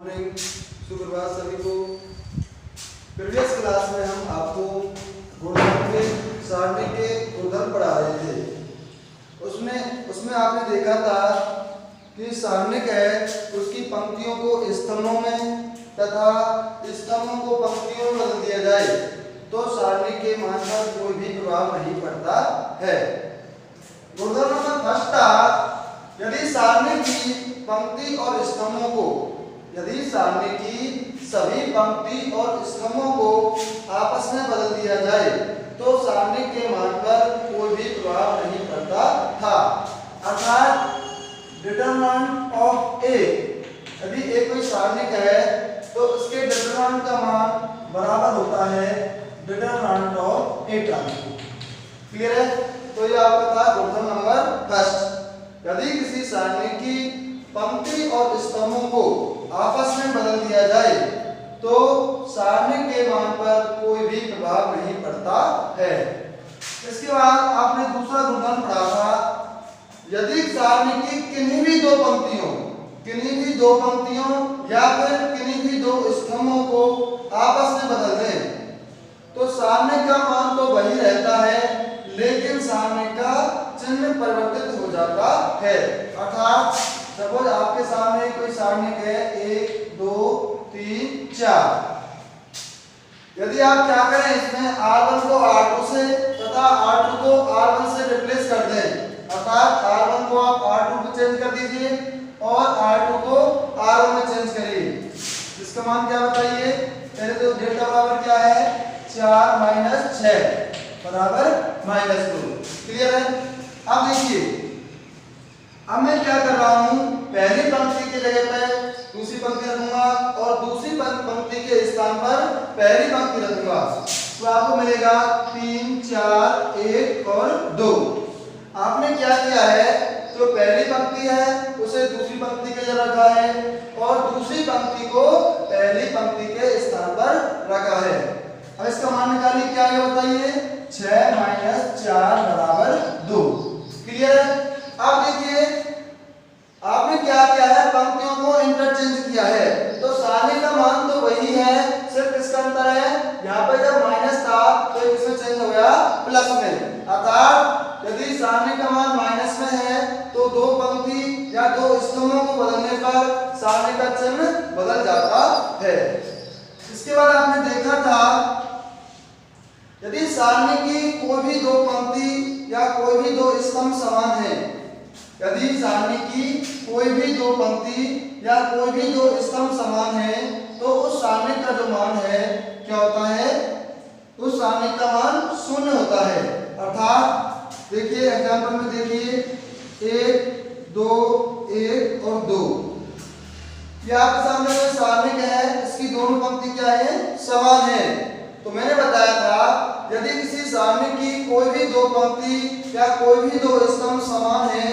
Morning, सुप्रभात सभी को। प्रीवियस क्लास में हम आपको गुणधर्म के सारणी के गुणधर्म पढ़ा रहे थे। उसमें आपने देखा था कि सारणिक है उसकी पंक्तियों को स्तंभों में तथा स्तंभों को पंक्तियों में बदल दिया जाए तो सारणी के मान पर कोई भी प्रभाव नहीं पड़ता है। गुणधर्म नंबर फर्स्ट था, यदि सारणी की पंक्ति और स्तंभों को यदि सारणी की सभी पंक्ति और स्तंभों को आपस में बदल दिया जाए तो सारणी के मान पर कोई भी प्रभाव नहीं पड़ता था। अर्थात डिटरमिनेंट ऑफ ए, यदि ए कोई सारणिक है तो उसके डिटरमिनेंट का मान बराबर होता है determinant of A times. Clear है? तो ये आपका था गुणधर्म नंबर फर्स्ट। यदि किसी सारणी की पंक्ति और स्तंभों को आपस में बदल दिया जाए तो सारणी के मान पर कोई भी प्रभाव नहीं पड़ता है। इसके बाद आपने दूसरा गुणधर्म पढ़ा था, यदि सारणी की किन्हीं भी दो पंक्तियों या फिर किन्हीं भी दो स्तंभों को आपस में बदल दें तो सारणी का मान तो वही रहता है लेकिन सारणी का चिन्ह परिवर्तित हो जाता है। अर्थात सपोज आपके सामने कोई सारणिक है 1 2 3 4। यदि आप क्या करें, इसमें R1 को R2 से तथा R2 को R1 से रिप्लेस कर दें। अर्थात R1 को आप R2 में चेंज कर दीजिए और R2 को R1 में चेंज करिए। इसका मान क्या बताइए? पहले तो डेल्टा बराबर क्या है? 4 - 6 बराबर -2। क्लियर है? अब देखिए, अब मैं क्या कर रहा हूं, पहली पंक्ति की जगह पर दूसरी पंक्ति रखूंगा और दूसरी पंक्ति के स्थान पर पहली पंक्ति रखूंगा तो आपको मिलेगा 3 4 1 और 2। आपने क्या किया है, जो पहली पंक्ति है उसे दूसरी पंक्ति के जगह रखा है और दूसरी पंक्ति को पहली पंक्ति के स्थान पर रखा है। अब इसका मान निकालिए, क्या है बताइए? 6 - 4 बराबर 2। क्लियर है? अब देखिए, आपने क्या किया है, पंक्तियों को इंटरचेंज किया है तो सारणी का मान तो वही है, सिर्फ इसका अंतर है यहाँ पे जब माइनस था तो इसमें चेंज हो गया प्लस में। अर्थात यदि सारणी का मान माइनस में है तो दो पंक्ति या दो स्तंभों को बदलने पर सारणी का चिन्ह बदल जाता है। इसके बाद आपने देखा था, यदि सारणी की कोई भी दो पंक्ति या कोई भी दो स्तंभ समान है, यदि सारणी की कोई भी दो पंक्ति या कोई भी दो स्तंभ समान है तो उस सारणी का जो मान है क्या होता है? उस सारणी का मान 0 होता है। अर्थात देखिए एग्जांपल में देखिए 1 2 1 और 2। ये आपके सामने कोई सारणी है, इसकी दोनों पंक्ति क्या है? समान है। तो मैंने बताया था, यदि किसी सारणी की कोई भी दो पंक्ति या कोई भी दो स्तंभ समान है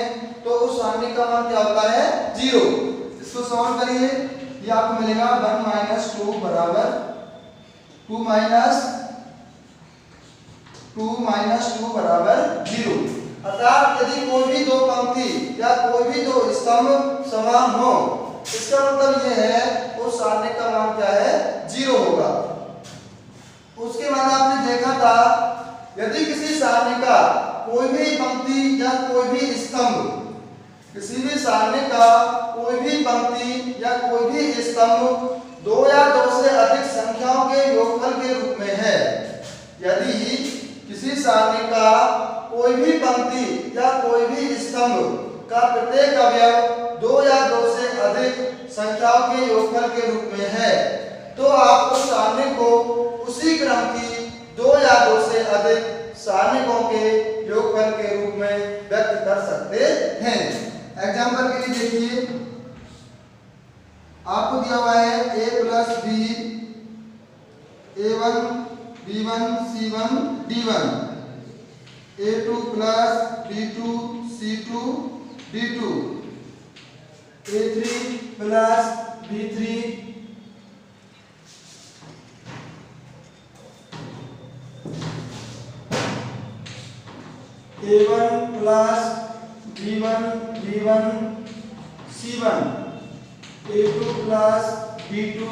तो उस सारणी का मान क्या होता है? 0। इसको सॉल्व करिए, ये आपको मिलेगा 1 - 2 बराबर 2 - 2 बराबर 0। अर्थात यदि कोई भी दो पंक्ति या कोई भी दो स्तंभ समान हो, इसका मतलब यह है उस सारणी का मान क्या है? 0 होगा। उसके बाद आपने देखा था, यदि किसी सारणी का कोई भी पंक्ति या कोई भी स्तंभ, किसी भी सारणी का कोई भी पंक्ति या कोई भी स्तंभ 2 या 2 से अधिक संख्याओं के योगफल के रूप में है, यदि किसी सारणी का कोई भी पंक्ति या कोई भी स्तंभ का प्रत्येक अवयव 2 या 2 से अधिक संख्याओं के योगफल के रूप में है तो आप उस सारणी को उसी क्रम की 2 या 2 से अधिक सारणिकों के योगफल के रूप में व्यक्त कर सकते हैं। एग्जांपल के लिए देखिए, आपको दिया हुआ है a + b a1 b1 c1 d1, a2 + b2 c2 d2, a3 + b3 a1 + b1 b1 c1, a2 + B2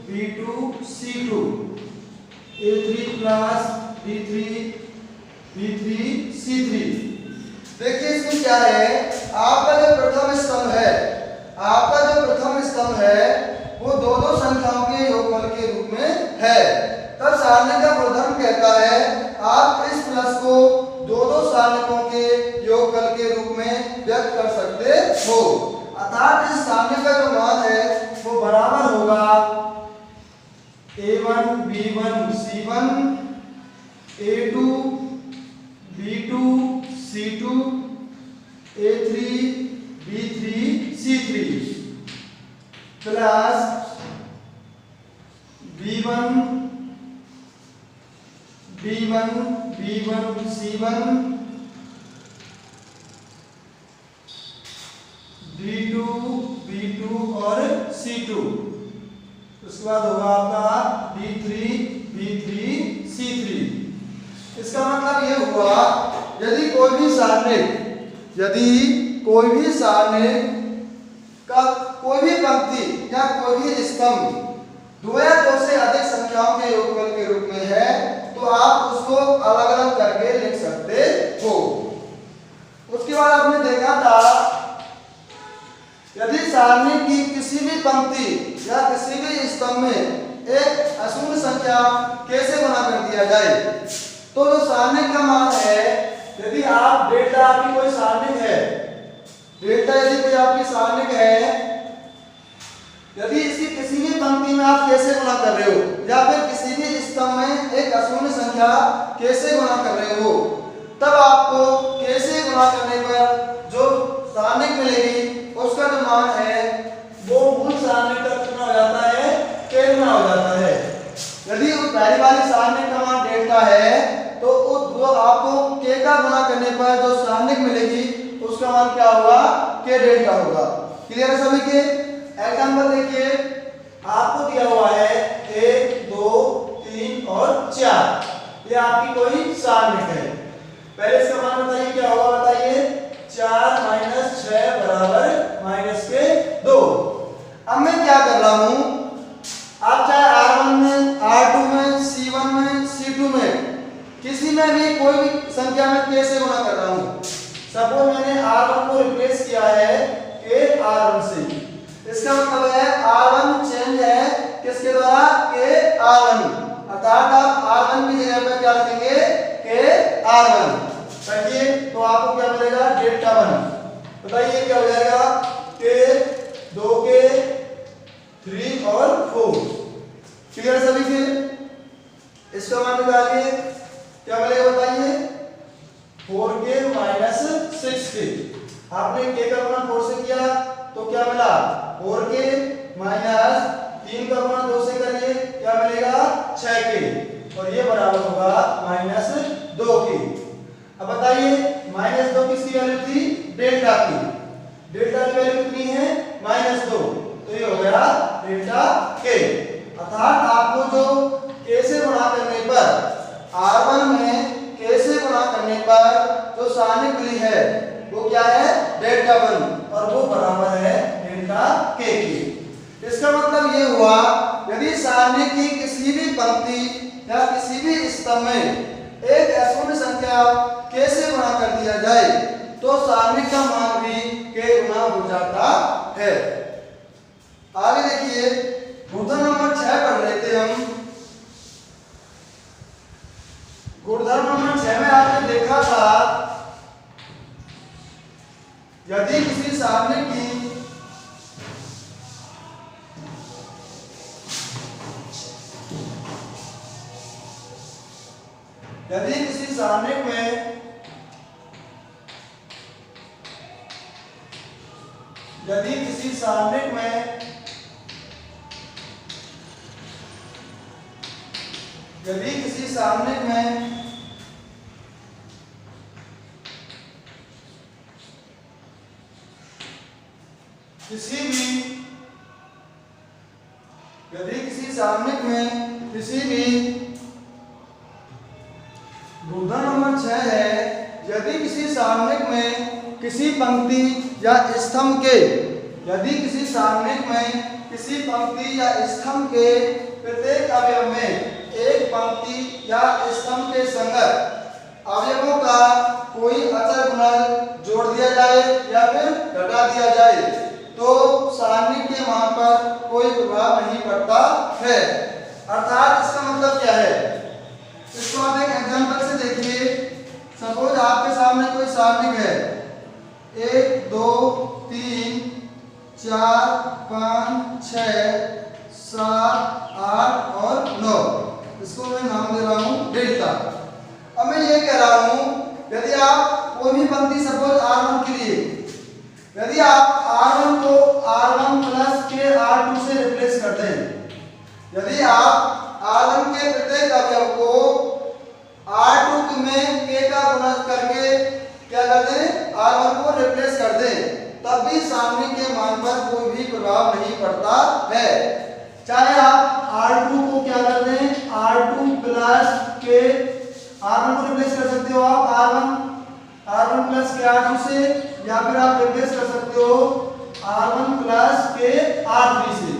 B2 C2 A3 plus B3 B3 C3। देखिए इसमें क्या है, आपका जो प्रथम स्तंभ है वो दो दो संख्याओं के योगफल के रूप में है। तब सारणी का गुणधर्म कहता है आप इस प्लस को दो दो सारणिकों के योगफल के रूप में व्यक्त कर सकते हो। अर्थात इस सारणी का जो मान है वो बराबर होगा A1 B1 C1 A2 B2 C2 A3 B3 C3 plus B1 B1 B1 C1 B2 B2 और C2। उसके बाद होगा आपका B3 B3 C3। इसका मतलब ये हुआ यदि कोई भी सारणिक का कोई भी पंक्ति या कोई भी स्तंभ दो या दो से अधिक संख्याओं के योगफल के रूप में है तो आप उसको अलग अलग करके लिख सकते हो। उसके बाद आपने देखा था यदि सारणी की किसी भी पंक्ति या किसी भी स्तंभ में एक अशून्य संख्या कैसे गुणा कर दिया जाए, तो जो सारणी का मान है यदि आप डेल्टा आपकी कोई सारणिक है, डेल्टा यदि कोई आपकी सारणिक है, यदि इसकी किसी भी पंक्ति में आप कैसे गुणा कर रहे हो या फिर किसी भी स्तंभ में एक अशून्य संख्या कैसे गुणा कर रहे हो, तब आपको कैसे गुणा करने पर जो सारणिक मिलेगी उसका जो मान है वो मूल सारणिक का कितना हो जाता है, k गुना हो जाता है। यदि पहली वाली सारणिक का मान डेल्टा है तो वो आपको k का गुणा करने पर जो सारणिक मिलेगी उसका मान क्या होगा, k डेल्टा होगा। क्लियर है सभी के? एग्जांपल देखिए आपको दिया हुआ है 1 2 3 और 4, ये आपकी कोई सारणिक है। पहले इसका मान बताइए क्या होगा, बताइए 4 - 6 बराबर -2। अब मैं क्या कर रहा हूं, आप चाहे R1 में R2 में C1 में C2 में किसी में भी कोई भी संख्या में कैसे गुणा कर रहा हूं। सपोज मैंने R1 को रिप्लेस किया है k R1 से, इसका मतलब है R1 चेंज है किसके द्वारा, k R1। अर्थात आप R1 की जगह पर क्या रखेंगे, k R1 रखिए तो आपको क्या मिलेगा, डेल्टा 1। बताइए क्या हो जाएगा, k 2k 3 और 4। क्लियर सभी के? इसका मान निकालिए क्या मिलेगा, बताइए 4k - 6k। आपने k का गुणा 4 से किया तो क्या मिला, 4k माइनस 3 का गुणा 2 से करिए क्या मिलेगा, 6k और ये बराबर होगा -2k। अब बताइए -2 किसकी वैल्यू थी, डेल्टा की। डेल्टा की वैल्यू कितनी है, -2, तो ये हो गया डेल्टा k। अर्थात आपको जो k से गुणा करने पर R1 में k से गुणा करने पर जो सारणिक मिली है वो क्या है, डेल्टा 1 और वो बराबर है डेल्टा k के। इसका मतलब ये हुआ यदि सारणी की किसी भी पंक्ति या किसी भी स्तंभ में एक अशून्य संख्या k से गुणा कर दिया जाए तो सारणी का मान भी k गुना हो जाता है। आगे देखिए गुणधर्म नंबर 6 पढ़ लेते हम। गुणधर्म नंबर 6 में आपने देखा था यदि किसी सारणी की सारणी में यदि किसी सारणिक में किसी भी गुणधर्म नंबर 6 है, यदि किसी सारणिक में किसी पंक्ति या स्तंभ के किसी पंक्ति या स्तंभ के प्रत्येक अवयव में एक पंक्ति या स्तंभ के संगत अवयवों का कोई अचर गुणज जोड़ दिया जाए या फिर घटा दिया जाए तो सारणी के मान पर कोई प्रभाव नहीं पड़ता है। अर्थात इसका मतलब क्या है, इसको आप एक एग्जांपल से देखिए। सपोज आपके सामने कोई सारणी है 1 2 3 4 5 6 7 8 और 9, इसको मैं नाम दे रहा हूं डेल्टा। अब मैं ये कह रहा हूं यदि आप कोई भी पंक्ति सपोज R1 के लिए यदि आप R1 को R1 प्लस के R2 से रिप्लेस कर दें, यदि आप R1 के प्रत्येक अवयव को R2 में k का गुणा करके क्या कर दें, R1 को रिप्लेस कर दें, तब भी सारणी के मान पर कोई भी प्रभाव नहीं पड़ता है। चाहे आप R2 को क्या कर दें, R2 प्लस के R1 को रिप्लेस कर सकते हो आप R1 प्लस के R2 से, या फिर आप रिप्लेस कर सकते हो R1 प्लस के R3 से।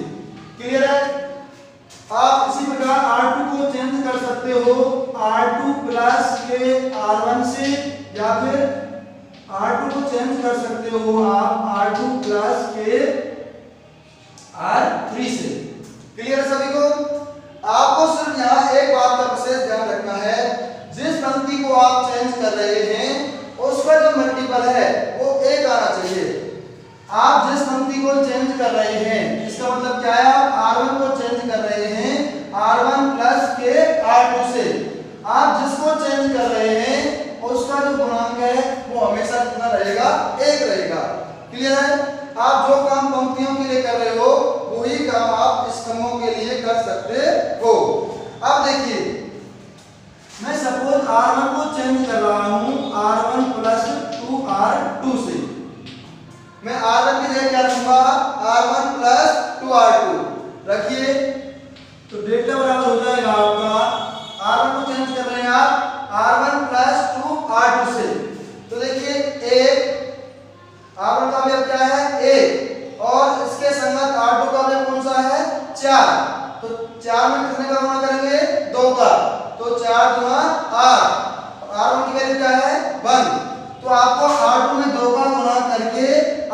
क्लियर है? आप इसी प्रकार R2 को चेंज कर सकते हो R2 प्लस के R1 से, या फिर R2 को चेंज कर सकते हो आप R2 प्लस के R3 से। क्लियर है सभी को? आपको सिर्फ यहाँ एक बात का विशेष ध्यान रखना है, जिस पंक्ति को आप चेंज कर रहे हैं उसका जो मल्टीपल है वो 1 आना चाहिए। आप जिस पंक्ति को चेंज कर रहे हैं, इसका मतलब क्या है, आप R1 को चेंज कर रहे हैं R1 प्लस के R2 से, आप जिसको चेंज कर रहे हैं उसका जो गुणांक है वो हमेशा कितना रहेगा, 1 रहेगा। क्लियर है? आप जो काम पंक्तियों के लिए कर रहे हो वही काम आप स्तंभों के लिए कर सकते हो। अब देखिए, मैं सपोज R1 को चेंज कर रहा हूं R1 प्लस 2R2 से। मैं R1 की जगह क्या रखूंगा, R1 प्लस 2R2 रखिए, तो डेल्टा बराबर हो जाएगा आपका, R1 को चेंज कर रहे हैं आप R1 प्लस 2R2 से, तो देखिए 1 R1 का अवयव क्या है, 1, और इसके संगत R2 का अवयव कौन सा है, 4, तो 4 में कितने का गुणा करेंगे, 2 का, तो 4 गुना 8, R1 की वैल्यू क्या है, 1, तो आपको R2 में 2 का गुणा करके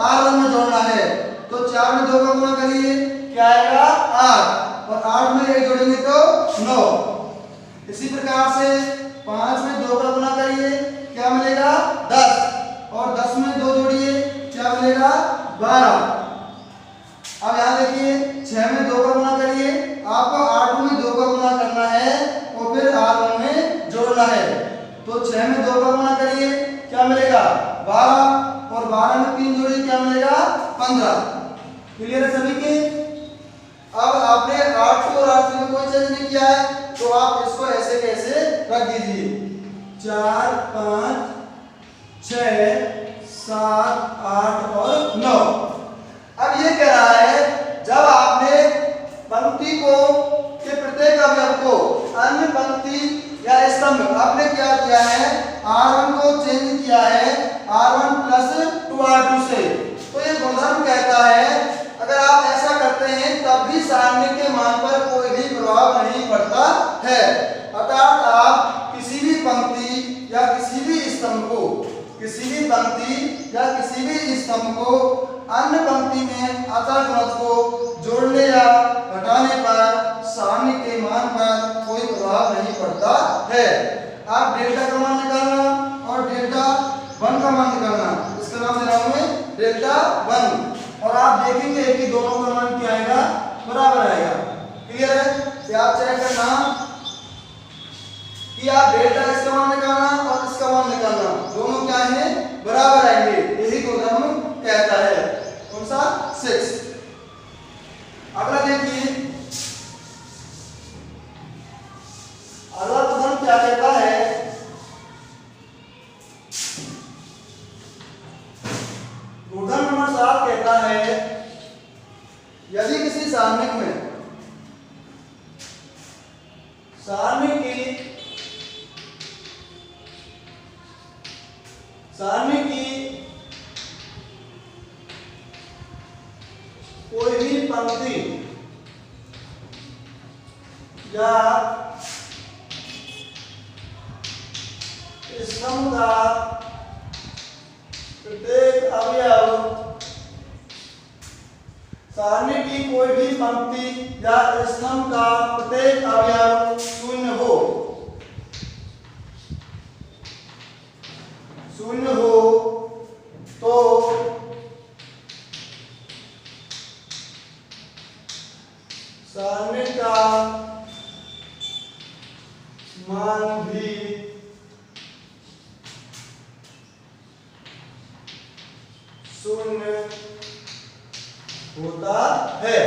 R1 में जोड़ना है, तो 4 में 2 का गुणा करिए, क्या आएगा 8, और 8 में 1 जोड़ेंगे तो 9। इसी प्रकार से 5 में 2 का गुणा करिए, क्या मिलेगा 10, और 10 में 2 जोड़िए, क्या मिलेगा 12। अब यहाँ देखिए 6 में 2 का गुणा करिए, आपको R2 में 2 का गुणा करना है और फिर R1 में जोड़ना है, तो 6 में 2 का गुणा करिए, क्या मिलेगा 12, और 12 में 3 जोड़िए, क्या मिलेगा 15। क्लियर है सभी के? अब आपने R2 और R3 में कोई चेंज नहीं किया है, तो आप इसको ऐसे कैसे रख दीजिए, 4 5 6 7 8 और 9। अब ये कह रहा है जब आपने पंक्ति को के प्रत्येक अवयव को अन्य पंक्ति या स्तंभ आपने क्या किया है, R1 को चेंज किया है R1 प्लस 2R2 से, तो ये गुणधर्म कहता है अगर आप ऐसा करते हैं तब भी सारणी के मान पर कोई भी प्रभाव नहीं पड़ता है। अर्थात आप किसी भी पंक्ति या किसी भी स्तंभ को अन्य पंक्ति में अचर गुणज को जोड़ने या घटाने पर सारणी के मान पर कोई प्रभाव नहीं पड़ता है। आप डेल्टा का मान निकालना और डेल्टा 1 का मान निकालना, इसका नाम दे रहा हूं मैं डेल्टा 1, और आप देखेंगे कि दोनों का मान क्या आएगा, बराबर आएगा। क्लियर है? कि आप चेक करना कि आप डेल्टा इसका मान निकालना और इसका मान निकालना, दोनों क्या है, बराबर आएंगे, यही गुणधर्म कहता है। कौन सा? 6। अगला देखिए, अगला गुणधर्म क्या कहता है, गुणधर्म नंबर 7 कहता है यदि किसी सारणिक में सारणी की कोई भी पंक्ति या स्तंभ का प्रत्येक अवयव सारणी की कोई भी पंक्ति या स्तंभ का प्रत्येक अवयव शून्य हो तो सारणी का मान भी शून्य होता है।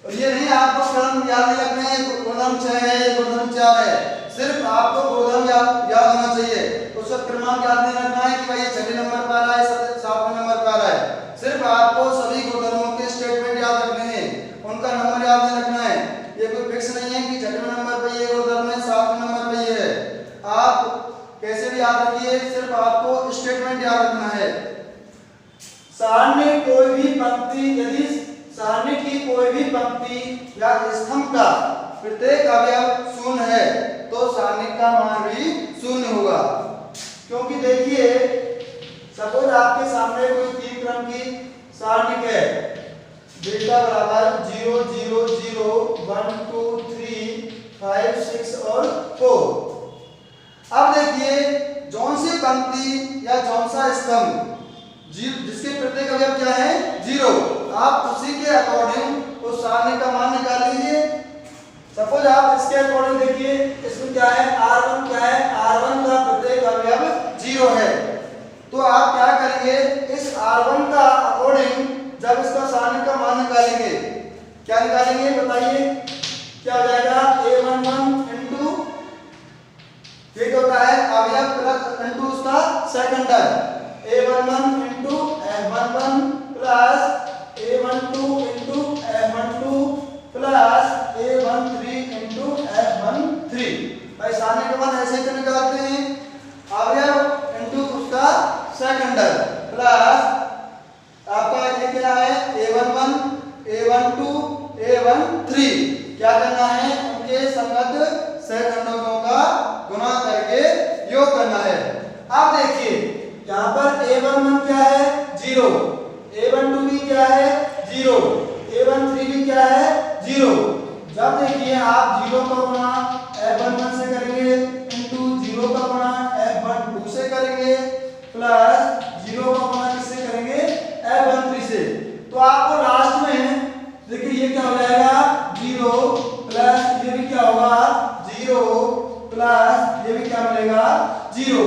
और ये नहीं आपको क्रम याद नहीं रखना है, गुणधर्म 6 है, गुणधर्म 4 है, सिर्फ आपको गुणधर्म याद होना चाहिए। उसका क्रमांक याद नहीं रखना है कि भाई ये 6 नंबर पर आ रहा है, 7वें नंबर पर आ रहा है। सिर्फ आपको सभी गुणधर्मों के स्टेटमेंट याद रखने हैं, उनका नंबर याद नहीं रखना है। ये कोई फिक्स नहीं है कि 6वें नंबर पर ये गुणधर्म है, 7वें नंबर पर ये है। आप कैसे भी याद रखिए, सिर्फ आपको स्टेटमेंट याद रखना है। सारणी कोई भी पंक्ति यदि सारणी की कोई भी पंक्ति या स्तंभ का प्रत्येक अवयव शून्य है तो सारणी का मान भी शून्य होगा। क्योंकि देखिए सपोज आपके सामने कोई 3 क्रम की सारणी है, डेल्टा बराबर 0 0 0 1 2 3 5 6 और 4। अब देखिए जौन सी पंक्ति या जौन सा स्तंभ जिसके प्रत्येक अवयव क्या है 0, आप उसी के अकॉर्डिंग उस सारणी का मान निकाल लीजिए। सपोज आप इसके अकॉर्डिंग देखिए, इसमें क्या है R1 क्या है, R1 का प्रत्येक अवयव 0 है। तो आप क्या करेंगे, इस R1 का अकॉर्डिंग जब इसका सारणी का मान निकालेंगे, क्या निकालेंगे बताइए, क्या हो जाएगा A11 इंटू ये होता है अवयव प्लस इंटू उसका सेकेंडर, A11 into F11 plus A12 into F12 plus A13 into F13। भाई सारणी का मान ऐसे तो निकालते हैं, अवयव इंटू उसका सेकेंडर प्लस आपका ये क्या है A11 A12 A13। क्या करना है, उनके संगत सेकंडों का गुणा करके योग करना है। अब देखिए यहाँ पर A11 क्या है 0, A12 भी क्या है 0, A13 भी क्या है 0। जब देखिए आप 0 का गुणा F11 से करेंगे इंटू 0 का गुणा F12 से करेंगे प्लस 0 का गुणा किससे करेंगे F13 से, तो आपको लास्ट में देखिए ये क्या हो जाएगा 0 प्लस ये भी क्या होगा 0 प्लस ये भी क्या मिलेगा 0,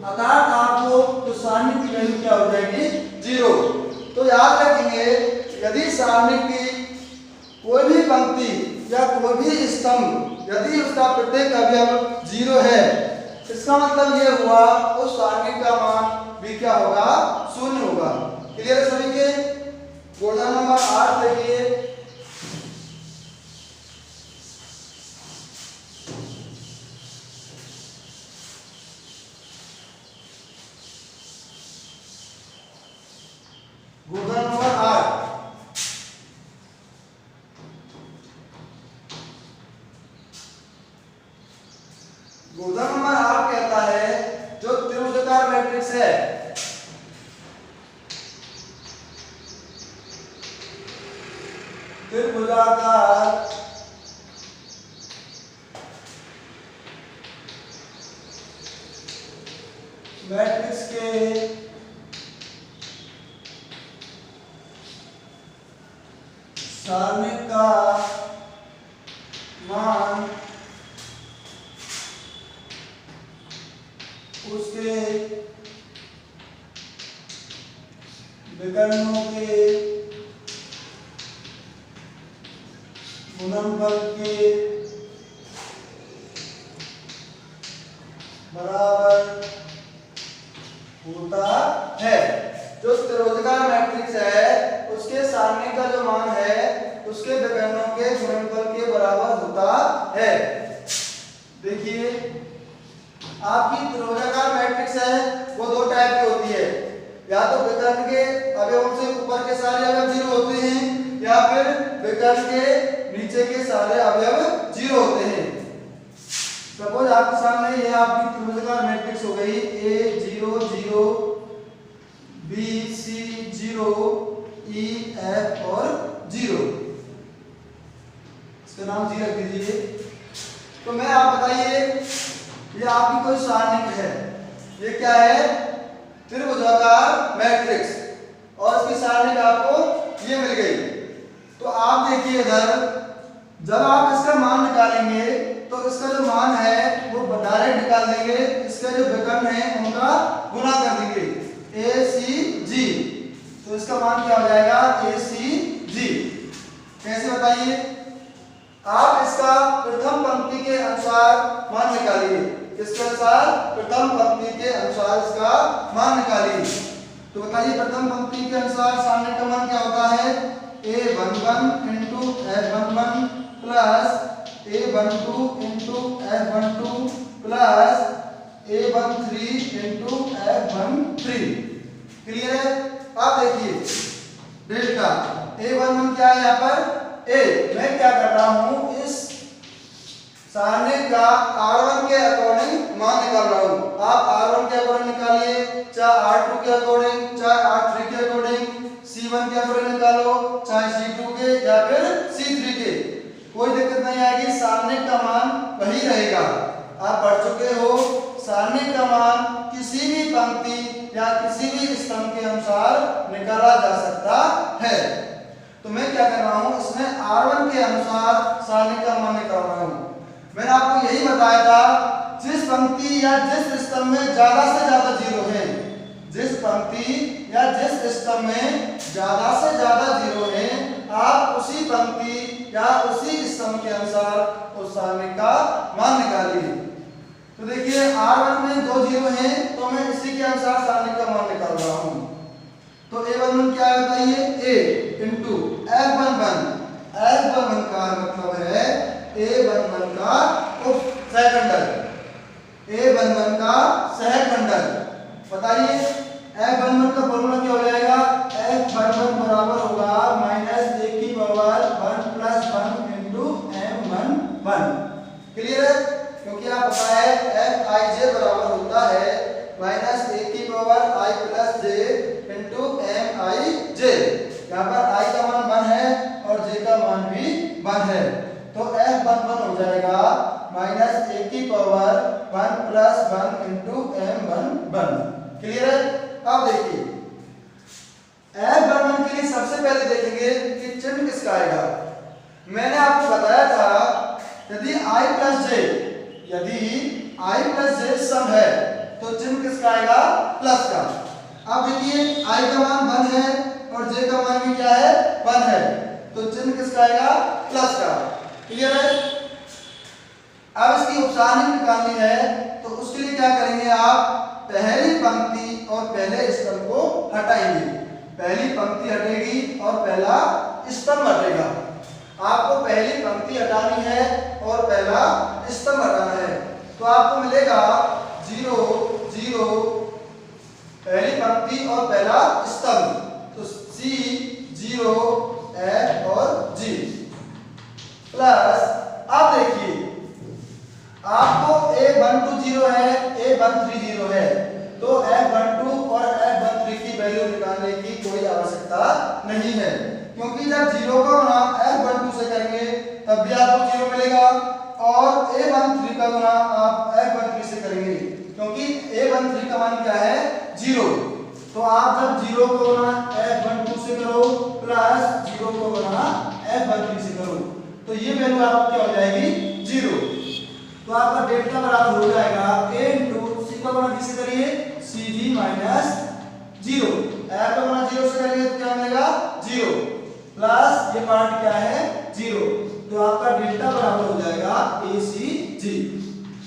अर्थात आपको तो सारणी की वैल्यू क्या हो जाएगी 0। तो याद रखेंगे यदि सारणी की कोई भी पंक्ति या कोई भी स्तंभ यदि उसका प्रत्येक अवयव 0 है, इसका मतलब ये हुआ उस सारणी का मान भी क्या होगा 0 होगा। क्लियर है सभी के? गुणधर्म नंबर 8 देखिए, गुणधर्म नंबर 8 गुणधर्म नंबर 8 कहता है जो त्रिभुजाकार मैट्रिक्स है त्रिभुजाकार मैट्रिक्स के सारणी का मान उसके विकर्णों के गुणनफल के बराबर होता है। जो त्रिभुजाकार मैट्रिक्स है उसके सारणी का जो मान है उसके विकर्णों के गुणनफल के बराबर होता है। देखिए आपकी त्रिभुजाकार मैट्रिक्स है वो 2 टाइप की होती है, या तो विकर्ण के अवयवों से ऊपर के सारे अवयव 0 होते हैं या फिर विकर्ण के नीचे के सारे अवयव 0 होते हैं। सपोज आपके सामने ये आपकी त्रिभुजाकार मैट्रिक्स हो गई A 0 0 B C 0 E F और 0, इसका नाम जी रख दीजिए। तो मैं आप बताइए ये आपकी कोई सारणिक है, ये क्या है? त्रिभुजाकार मैट्रिक्स, और इसकी सारणिक आपको ये मिल गई। तो आप देखिए इधर जब आप इसका मान निकालेंगे तो इसका जो मान है वो डायरेक्ट निकाल देंगे, इसका जो विकर्ण है उनका गुना कर देंगे ACG, तो इसका मान क्या हो जाएगा ACG। कैसे बताइए? आप इसका प्रथम पंक्ति के अनुसार मान निकालिए, इसके अनुसार प्रथम पंक्ति के अनुसार इसका मान निकालिए। तो बताइए प्रथम पंक्ति के अनुसार सामने का मान क्या होता है? A11 into F11 plus A12 into F12 plus A13 into F13। Clear है? आप देखिए डेल्टा A11 क्या है यहाँ पर? A मैं क्या कर रहा हूँ, इस सारणी का R1 के अकॉर्डिंग मान निकाल रहा हूँ। आप R1 के अकॉर्डिंग निकालिए, चाहे R2 के अकॉर्डिंग, चाहे R3 के अकॉर्डिंग, C1 के अकॉर्डिंग निकालो, चाहे C2 के या फिर C3 के, कोई दिक्कत नहीं आएगी, सारणी का मान वही रहेगा। आप पढ़ चुके हो सारणी का मान किसी भी पंक्ति या किसी भी स्तंभ के अनुसार निकाला जा सकता है। तो मैं क्या कर रहा हूँ, इसमें R1 के अनुसार सारणी का मान निकाल रहा हूँ। मैंने आपको यही बताया था, जिस पंक्ति या जिस स्तंभ में ज्यादा से ज्यादा 0 है, जिस पंक्ति या जिस स्तंभ में ज्यादा से ज्यादा 0 है, आप उसी पंक्ति या उसी स्तंभ के अनुसार उस सारणी का मान निकालिए। तो देखिए R1 में 2 0 हैं, तो मैं इसी के अनुसार सारणी का मान निकाल रहा हूँ। तो A11 क्या है बताइए? A इंटू F11, F11 का मतलब है A11 का सहखंडक, A11 का सहखंडक। बताइए F11 का फॉर्मूला क्या हो जाएगा? F11 बराबर होगा -1 की power 1 plus 1 into M11। Clear है? क्योंकि आप पता है Fij बराबर होता है -1 की power I plus j into Mij। यहाँ पर I का मान 1 है और j का मान भी 1 है, तो F11 हो जाएगा -1 की power 1 plus 1 into M11। Clear है? अब देखिए F11 के लिए सबसे पहले देखेंगे कि चिन्ह किसका आएगा। मैंने आपको बताया था यदि I प्लस j सम है तो चिन्ह किसका आएगा? प्लस का। अब देखिए I का मान 1 है और j का मान भी क्या है? 1 है, तो चिन्ह किसका आएगा? प्लस का। क्लियर है? अब इसकी उपसारणी निकालनी है, तो उसके लिए क्या करेंगे आप? पहली पंक्ति और पहले स्तंभ को हटाएंगे। पहली पंक्ति हटेगी और पहला स्तंभ हटेगा। आपको पहली पंक्ति हटानी है और पहला स्तंभ हटाना है, तो आपको मिलेगा 0 0 पहली पंक्ति और पहला स्तंभ, तो C 0 F और G प्लस। अब देखिए आपको A12 0 है, A13 0 है, तो F12 और F13 की वैल्यू निकालने की कोई आवश्यकता नहीं है, क्योंकि जब 0 का गुना F12 से करेंगे तब भी आपको 0 मिलेगा, और A13 का गुना आप F13 से करेंगे, क्योंकि A13 का मान क्या है? 0। तो आप जब 0 को गुना F12 से करो प्लस 0 को गुना F13 से करो, तो ये वैल्यू आपकी क्या हो जाएगी? 0। तो आपका डेल्टा बराबर हो जाएगा A इंटू C का गुना किससे करिए? CG minus 0। F का गुना 0 से करेंगे तो क्या मिलेगा? 0 प्लस ये पार्ट क्या है? 0। तो आपका डेल्टा बराबर हो जाएगा ACG।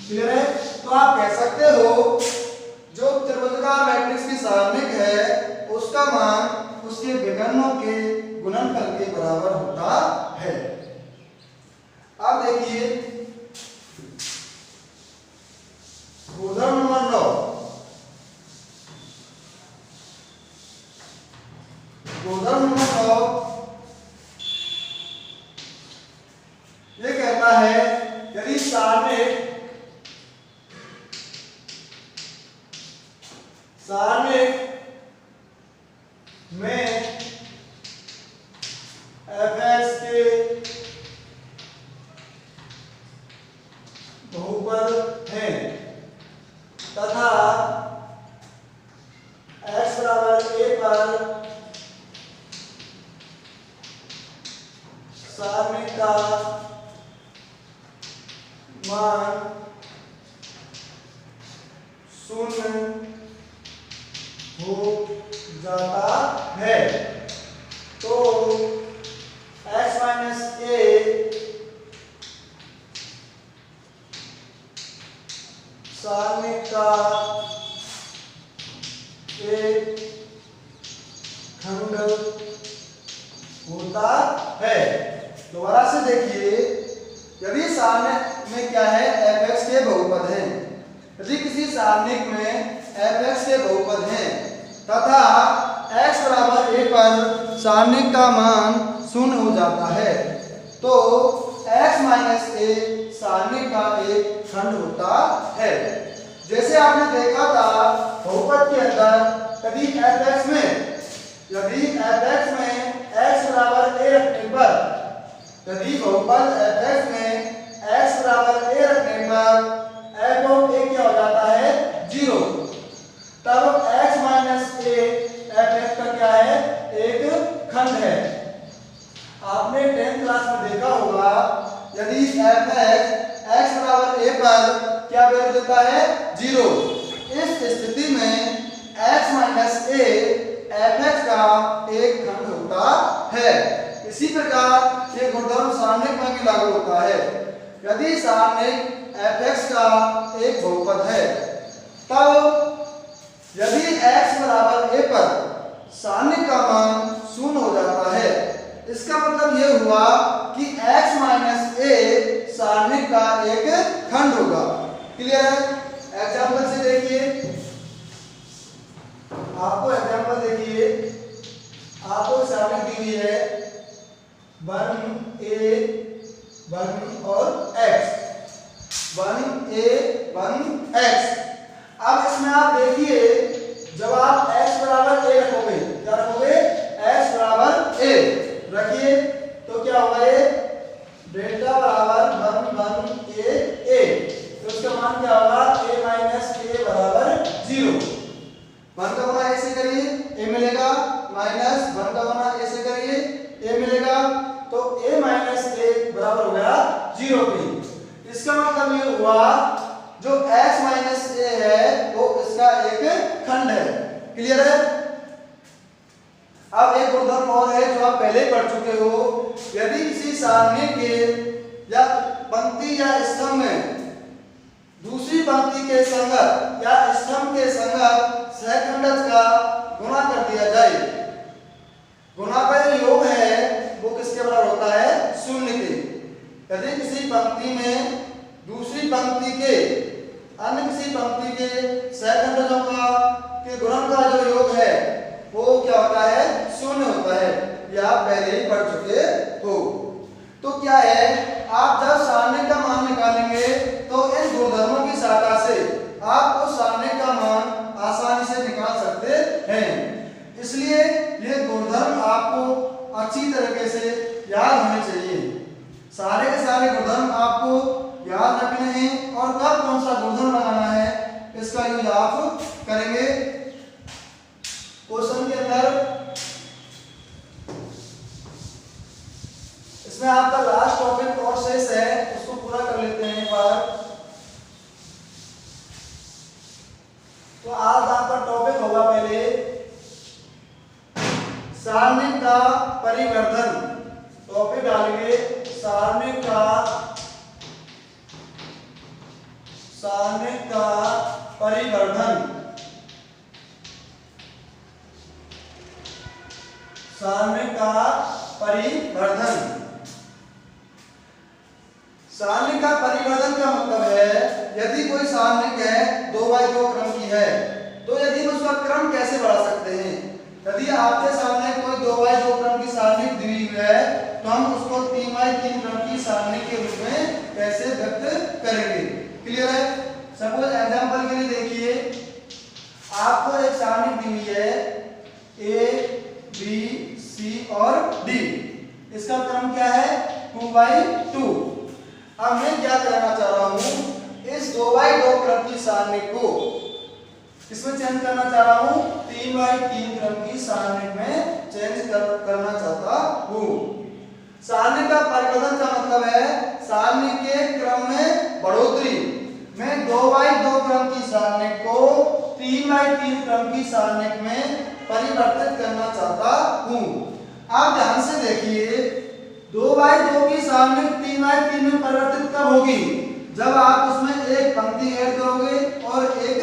क्लियर है? तो आप कह सकते हो जो त्रिभुजाकार मैट्रिक्स की सारणिक है उसका मान उसके विकर्णों के गुणनफल के बराबर होता है। अब देखिए उदाहरण नंबर 9। सारणिक में fx के बहुपद हैं तथा x बराबर a पर सारणिक का मान शून्य हो जाता है तो x माइनस a सारणिक का एक खंड होता है। दोबारा से देखिए, यदि सारणिक में क्या है fx के बहुपद हैं, यदि किसी सारणिक में fx के बहुपद हैं तथा x बराबर a पर सारणिक का मान शून्य हो जाता है तो x माइनस a सारणिक का एक खंड होता है। जैसे आपने देखा था बहुपद के अंदर यदि fx में x बराबर a रखने पर, यदि बहुपद fx में x बराबर a रखने पर f ऑफ a क्या हो जाता है 0, तब x माइनस a fx का क्या है एक खंड है। आपने 10th क्लास में देखा होगा यदि fx x बराबर a पर क्या वैल्यू देता है 0, इस स्थिति में x माइनस a fx का एक खंड होता है। इसी प्रकार ये गुणधर्म सारणिक में भी लागू होता है। यदि सारणिक fx का एक बहुपद है तब यदि x बराबर a पर सारणिक का मान शून्य हो जाता है, इसका मतलब यह हुआ कि x माइनस a सारणिक का एक खंड होगा। क्लियर है? एग्जाम्पल से देखिए, आपको एग्जाम्पल देखिए, आपको सारणिक दी हुई है 1a 1 और x, 1a 1x। अब इसमें आप देखिए, जब आप x बराबर a रखोगे, क्या रखोगे x बराबर a रखिए तो क्या होगा ये डेल्टा बराबर 1 1 a a, तो इसका मान क्या होगा a माइनस a बराबर 0। 1 का गुना a से करिए a मिलेगा, माइनस 1 का गुना a से करिए a मिलेगा, तो a माइनस a बराबर हो गया 0 पे। इसका मतलब ये हुआ जो x माइनस a है वो इसका एक खंड है। क्लियर है? अब एक गुणधर्म और है जो आप पहले पढ़ चुके हो, यदि किसी सारणी के या पंक्ति या स्तंभ में दूसरी पंक्ति के संगत या स्तंभ के संगत सहखंडज का गुणा कर दिया जाए, गुणा का जो योग है वो किसके बराबर होता है शून्य के। यदि किसी पंक्ति में दूसरी पंक्ति के अन्य किसी पंक्ति के सहखंडजों का के गुणन का जो योग है वो क्या होता है शून्य होता है। यह आप पहले ही पढ़ चुके हो। तो क्या है, आप जब सारणी का मान निकालेंगे तो इन गुणधर्मों की सहायता से आप उस सारणी का मान आसानी से निकाल सकते हैं। इसलिए ये गुणधर्म आपको अच्छी तरीके से याद होने चाहिए। सारे के सारे गुणधर्म आपको याद रखने हैं और कब कौन सा गुणधर्म लगाना है इसका यूज आप करेंगे क्वेश्चन के अंदर। इसमें आपका लास्ट टॉपिक और शेष है, उसको पूरा कर लेते हैं एक बार। तो आज आपका टॉपिक होगा पहले सारणी का परिवर्धन। टॉपिक डालेंगे सारणी का परिवर्धन। सारणी का परिवर्धन। सारणी का परिवर्धन का मतलब है यदि कोई सारणी है 2x2 क्रम की है तो यदि हम उसका क्रम कैसे बढ़ा सकते हैं। यदि आपके सामने कोई 2x2 क्रम की सारणी दी हुई है तो हम उसको 3x3 क्रम की सारणी के रूप में कैसे व्यक्त करेंगे। क्लियर है? सपोज एग्जांपल के लिए देखिए, आपको एक 3/2। अब मैं क्या करना चाह रहा हूं, इस 2/2 क्रम की सारणी को किसमें चेंज करना चाह रहा हूं, 3/3 क्रम की सारणी में चेंज करना चाहता हूं। सारणी का परिवर्तन का मतलब है सारणी के क्रम में बढ़ोतरी। मैं 2/2 क्रम की सारणी को 3/3 क्रम की सारणी में परिवर्तित करना चाहता हूं। आप ध्यान से देखिए, 2/2 की सारणी 3/3 में परिवर्तित कब होगी, जब आप उसमें एक पंक्ति ऐड करोगे और एक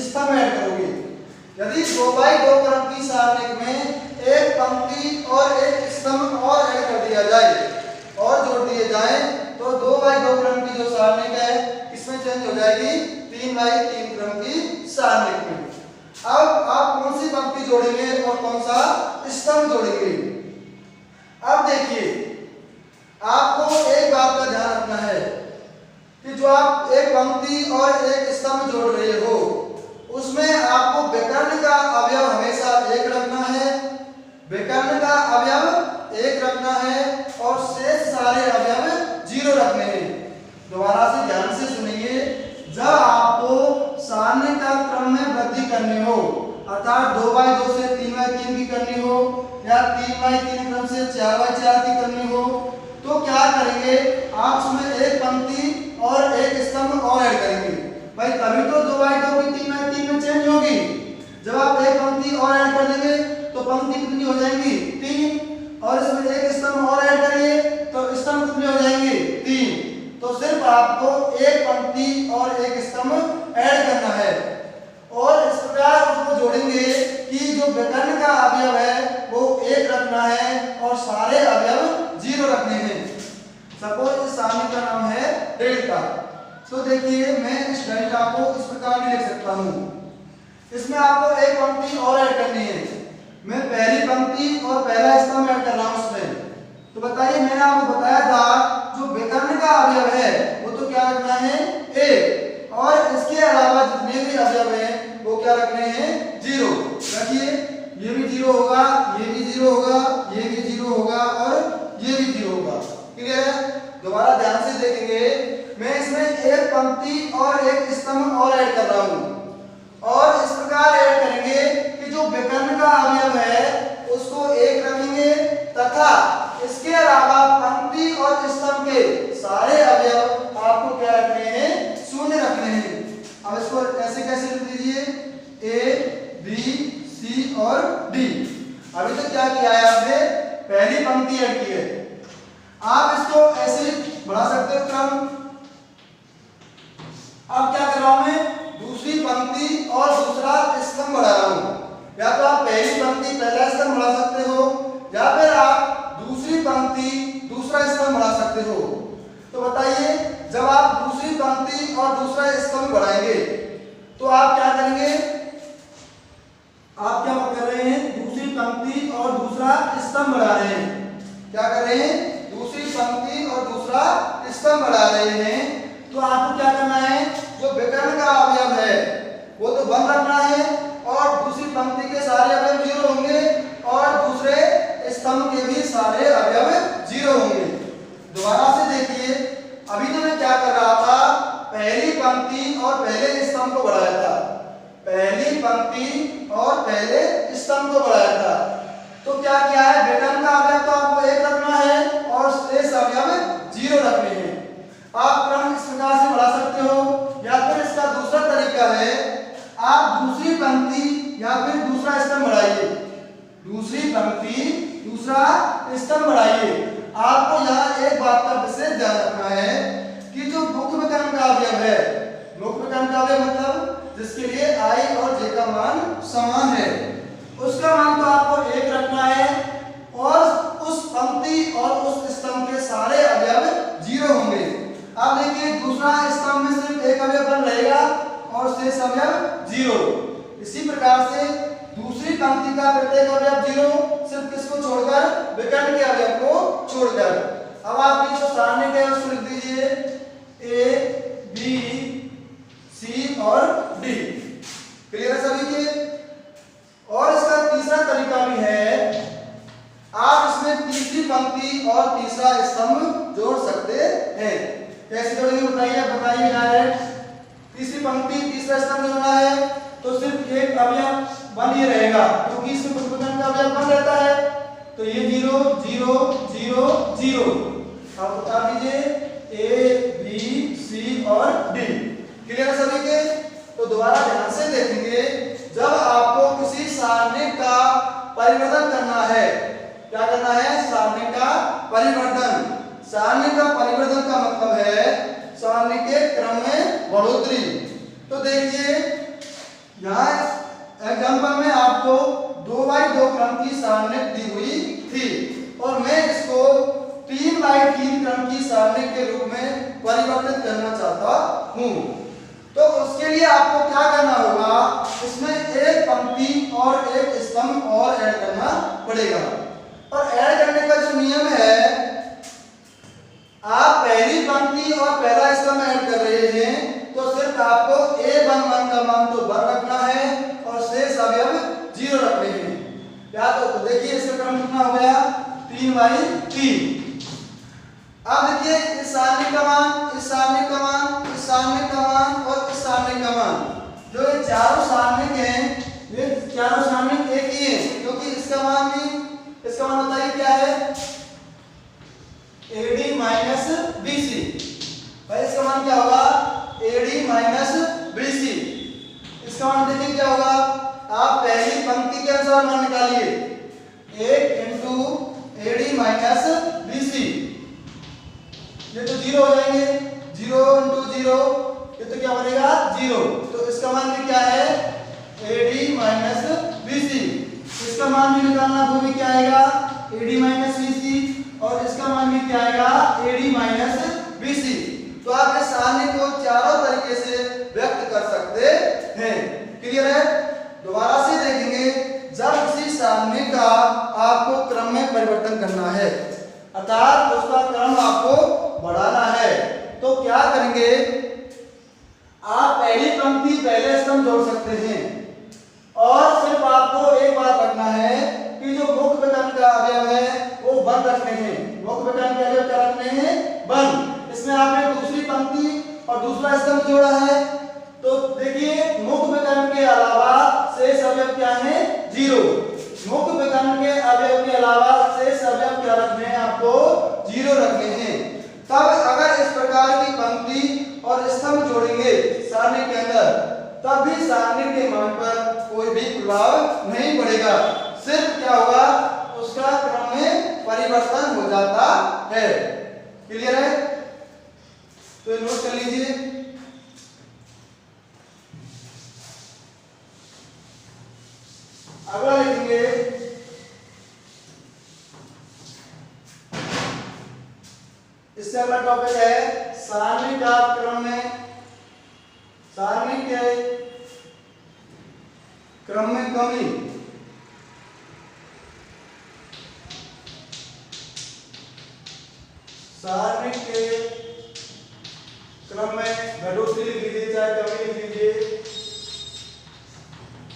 स्तंभ ऐड करोगे। यदि 2/2 क्रम की सारणी में एक पंक्ति और एक स्तंभ और ऐड कर दिया जाए और जोड़ दिए जाए तो 2/2 क्रम की जो सारणी है इसमें चेंज हो जाएगी 3/3 क्रम की सारणी में। अब आप कौन सी पंक्ति जोड़ेंगे और कौन सा स्तंभ जोड़ेंगे। अब देखिए, आपको एक बात का ध्यान रखना है कि जो आप एक पंक्ति और एक स्तंभ जोड़ रहे हो उसमें आपको विकर्ण का अवयव हमेशा एक रखना है, विकर्ण का अवयव एक रखना है और शेष सारे अवयव 0 रखने हैं। दोबारा से ध्यान से सुनिए, जब आपको सारणी का क्रम में वृद्धि करनी हो, अर्थात 2/2 से 3/3 की करनी हो या 3/3 क्रम से 4/4 की करनी हो, तो क्या करेंगे, आप उसमें एक पंक्ति और एक स्तंभ और ऐड करेंगे। भाई तभी तो 2/2 की 3/3 में चेंज होगी। जब आप एक पंक्ति और ऐड कर देंगे तो पंक्ति कितनी हो जाएंगी, 3, और इसमें एक स्तंभ और ऐड करेंगे तो स्तंभ कितने हो जाएंगे, 3। तो सिर्फ आपको एक पंक्ति और एक स्तंभ ऐड करना है और इस प्रकार उसको जोड़ेंगे कि जो विकर्ण का अवयव है वो एक रखना है और सारे अवयव 0 रखने हैं। सपोज इस सारणी का नाम है डेल्टा। तो देखिए, मैं इस डेल्टा को इस प्रकार भी लिख सकता हूं। इसमें आपको एक पंक्ति और ऐड करनी है। मैं पहली पंक्ति और पहला स्तंभ ऐड कर रहा हूं उसमें। तो बताइए, मैंने आपको बताया था जो विकर्ण का अवयव है वो तो क्या रखना है, 1, और इसके अलावा जितने भी अवयव हैं वो क्या रखने हैं, 0 रखिए। ये भी 0 होगा, ये भी 0 होगा, ये भी 0 होगा और ये भी 0 होगा। क्लियर है। दोबारा ध्यान से देखेंगे, मैं इसमें एक पंक्ति और एक स्तंभ और ऐड कर रहा हूं और इस प्रकार ऐड करेंगे कि जो विकर्ण का अवयव है उसको 1 रखेंगे तथा इसके अलावा पंक्ति और स्तंभ के सारे अवयव आपको क्या रखने हैं, 0 रखने हैं। अब इसको ऐसे कैसे लिख दीजिए, A, B, C और D। अभी तक क्या किया है आपने, पहली पंक्ति ऐड की है। आप इसको ऐसे बढ़ा सकते हो क्रम। अब क्या कर रहा हूं मैं, दूसरी पंक्ति और दूसरा स्तंभ बढ़ा रहा हूं। या तो आप पहली पंक्ति पहला स्तंभ बढ़ा सकते हो या फिर आप दूसरी पंक्ति दूसरा स्तंभ बढ़ा सकते हो। तो बताइए, जब आप दूसरी पंक्ति और दूसरा स्तंभ बढ़ाएंगे तो आप क्या करेंगे, आप क्या कर रहे हैं, दूसरी पंक्ति और दूसरा स्तंभ बढ़ा रहे हैं। क्या कर रहे हैं, दूसरी पंक्ति और दूसरा स्तंभ बढ़ा रहे हैं। तो आपको क्या करना है, जो विकर्ण का अवयव है वो तो 1 रखना है और दूसरी पंक्ति के सारे अवयव 0 होंगे और दूसरे स्तंभ के भी सारे अवयव 0 होंगे। दोबारा से देखिए, अभी तो मैं क्या कर रहा था, पहली पंक्ति और पहले स्तंभ को बढ़ाया था, पहली पंक्ति और पहले स्तंभ को बढ़ाया था। तो क्या किया है, विकर्ण का अवयव तो आपको 1 रखना है और शेष अवयव 0 रखने हैं। आप क्रम इस प्रकार से बढ़ा सकते हो या फिर इसका दूसरा तरीका है, आप दूसरी पंक्ति या फिर दूसरा स्तंभ बढ़ाइए, दूसरी पंक्ति दूसरा स्तंभ बढ़ाइए। आपको यहाँ एक बात का विशेष ध्यान रखना है कि जो मुख्य विकर्ण का अवयव है, मुख्य विकर्ण का अवयव मतलब जिसके लिए I और J का मान समान है, उसका मान तो आपको 1 रखना है और उस पंक्ति और उस स्तंभ के सारे अवयव 0 होंगे। अब देखिए, दूसरा स्तंभ में सिर्फ एक अवयव बन रहेगा और शेष अवयव 0। इसी प्रकार से दूसरी पंक्ति का प्रत्येक अवयव 0, सिर्फ किसको छोड़कर, विकर्ण के अवयव को छोड़कर। अब आपकी जो सारणी है उसको लिख दीजिए A, B, C और D। क्लियर है सभी के। और इसका तीसरा तरीका भी है, आप इसमें तीसरी पंक्ति और तीसरा स्तंभ जोड़ सकते हैं। कैसे जोड़ेंगे बताइए डायरेक्ट। तीसरी पंक्ति तीसरा स्तंभ जोड़ना है तो सिर्फ एक अवयव 1 ये रहेगा, क्योंकि इसमें प्रतिबंधन का अवयव 1 रहता है। तो ये 0 0 0 0। अब बता दीजिए ए बी सी और डी। क्लियर है सभी के? तो दोबारा ध्यान से देखेंगे, जब आपको किसी सारणी का परिवर्तन करना है, क्या करना है? सारणी का परिवर्तन। सारणी का परिवर्तन का मतलब है सारणी के क्रम में बढ़ोतरी। तो देखिए यहाँ एग्जांपल में आपको 2x2 क्रम की सारणी दी हुई थी और मैं इसको 3x3 क्रम की सारणी के रूप में परिवर्तित करना चाहता हूँ। तो उसके लिए आपको क्या करना होगा? इसमें एक पंक्ति और एक स्तंभ और ऐड करना पड़ेगा। और ऐड करने का जो नियम है, आप पहली पंक्ति और पहला स्तंभ ऐड कर रहे हैं तो सिर्फ आपको a11 का मान तो 1 रखना है और शेष अवयव 0 रखने हैं। या तो देखिए इसका क्रम कितना हो गया? 3x3। अब देखिए इस सारणी का मान, इस सारणी का मान, इस सारणी का मान और इस सारणी का मान, जो ये चारों सारणी हैं, ये चारों सारणी एक ही है, क्योंकि इसका मान बताइए क्या है? AD minus BC। भाई इसका मान क्या होगा? AD minus BC। इसका मान देखिए क्या होगा? आप पहली पंक्ति के अनुसार मान निकालिए, 1 इंटू AD माइनस BC। ये तो 0 हो जाएंगे, 0 इंटू 0, ये तो क्या बनेगा? 0। तो इसका मान भी क्या है? AD minus BC। इसका मान भी निकालना, वो भी क्या आएगा? AD minus BC। और इसका मान भी क्या आएगा? AD minus BC। तो आप इस सारणी को चारों तरीके से व्यक्त कर सकते हैं। क्लियर है? दोबारा से देखेंगे, जब किसी सारणी का आपको क्रम में परिवर्तन करना है, अर्थात उसका क्रम आपको बढ़ाना है, तो क्या करेंगे? आप पहली पंक्ति पहले स्तंभ जोड़ सकते हैं और सिर्फ आपको एक बात रखना है कि जो मुख्य विकर्ण का अवयव है वो 1 रखने हैं। मुख्य विकर्ण के अवयव क्या रखने हैं? 1। इसमें आपने दूसरी पंक्ति और दूसरा स्तंभ जोड़ा है, तो देखिए मुख्य विकर्ण के अलावा शेष अवयव क्या है? 0। मुख्य विकर्ण के अवयव के अलावा शेष अवयव क्या रखने हैं? आपको 0 रखने हैं। तब अगर इस प्रकार की पंक्ति और स्तंभ जोड़ेंगे सारणी के अंदर, तब भी सारणी के मान पर कोई भी प्रभाव नहीं पड़ेगा। सिर्फ क्या होगा? उसका क्रम में परिवर्तन हो जाता है। क्लियर है? तो नोट कर लीजिए। अगला लिखेंगे, इससे अगला टॉपिक है सारणी का क्रम में, सारणी के क्रम में कमी। सारणी के क्रम में बढ़ोतरी लिख लीजिए चाहे कमी लिख लीजिए।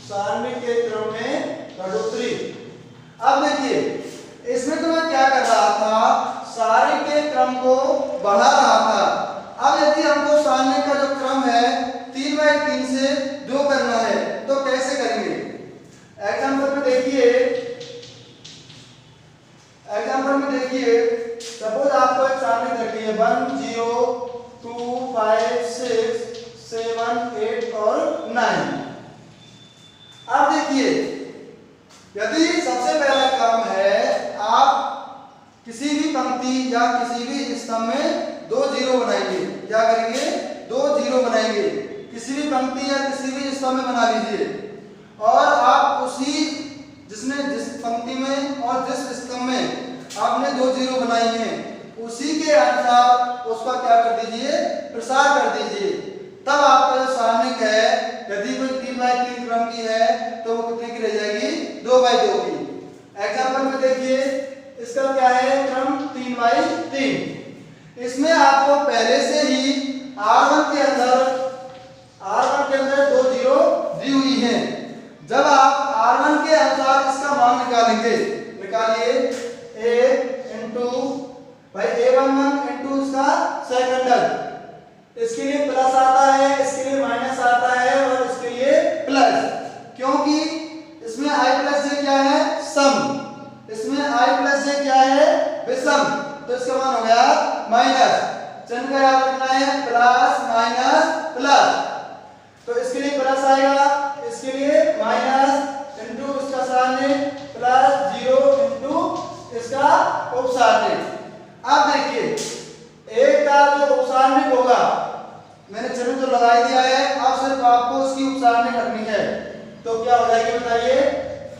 सारणी के क्रम में बढ़ोतरी। अब देखिए इसमें तो मैं क्या कर रहा था? सारणी के क्रम को बढ़ा रहा था। अब यदि हमको सारणी का जो क्रम है 3x3 से 2 करना है तो कैसे करेंगे? एग्जांपल में देखिए, सपोज आपको एक सारणी रखी है 1 0 2 5 6 7 8 और 9। अब देखिए यदि सबसे पहला क्रम है, आप किसी भी पंक्ति या किसी भी स्तंभ में 2 0 बनाएंगे। क्या करेंगे? 2 0 बनाएंगे। किसी भी पंक्ति या किसी भी स्तंभ में बना लीजिए और आप उसी जिस पंक्ति में और जिस स्तंभ में आपने 2 0 बनाई हैं उसी के अनुसार उसका क्या कर दीजिए? प्रसार कर दीजिए। तब आपका जो सारणी है, यदि कोई 3x3 क्रम की है तो वो कितने की रह जाएगी? 2x2 की। एग्जांपल में देखिए, इसका क्या है? क्रम 3x3। इसमें आपको पहले से ही R1 के अंदर 2 0 दी हुई है। जब आप R1 के अनुसार इसका मान निकालेंगे, निकालिए, A into A11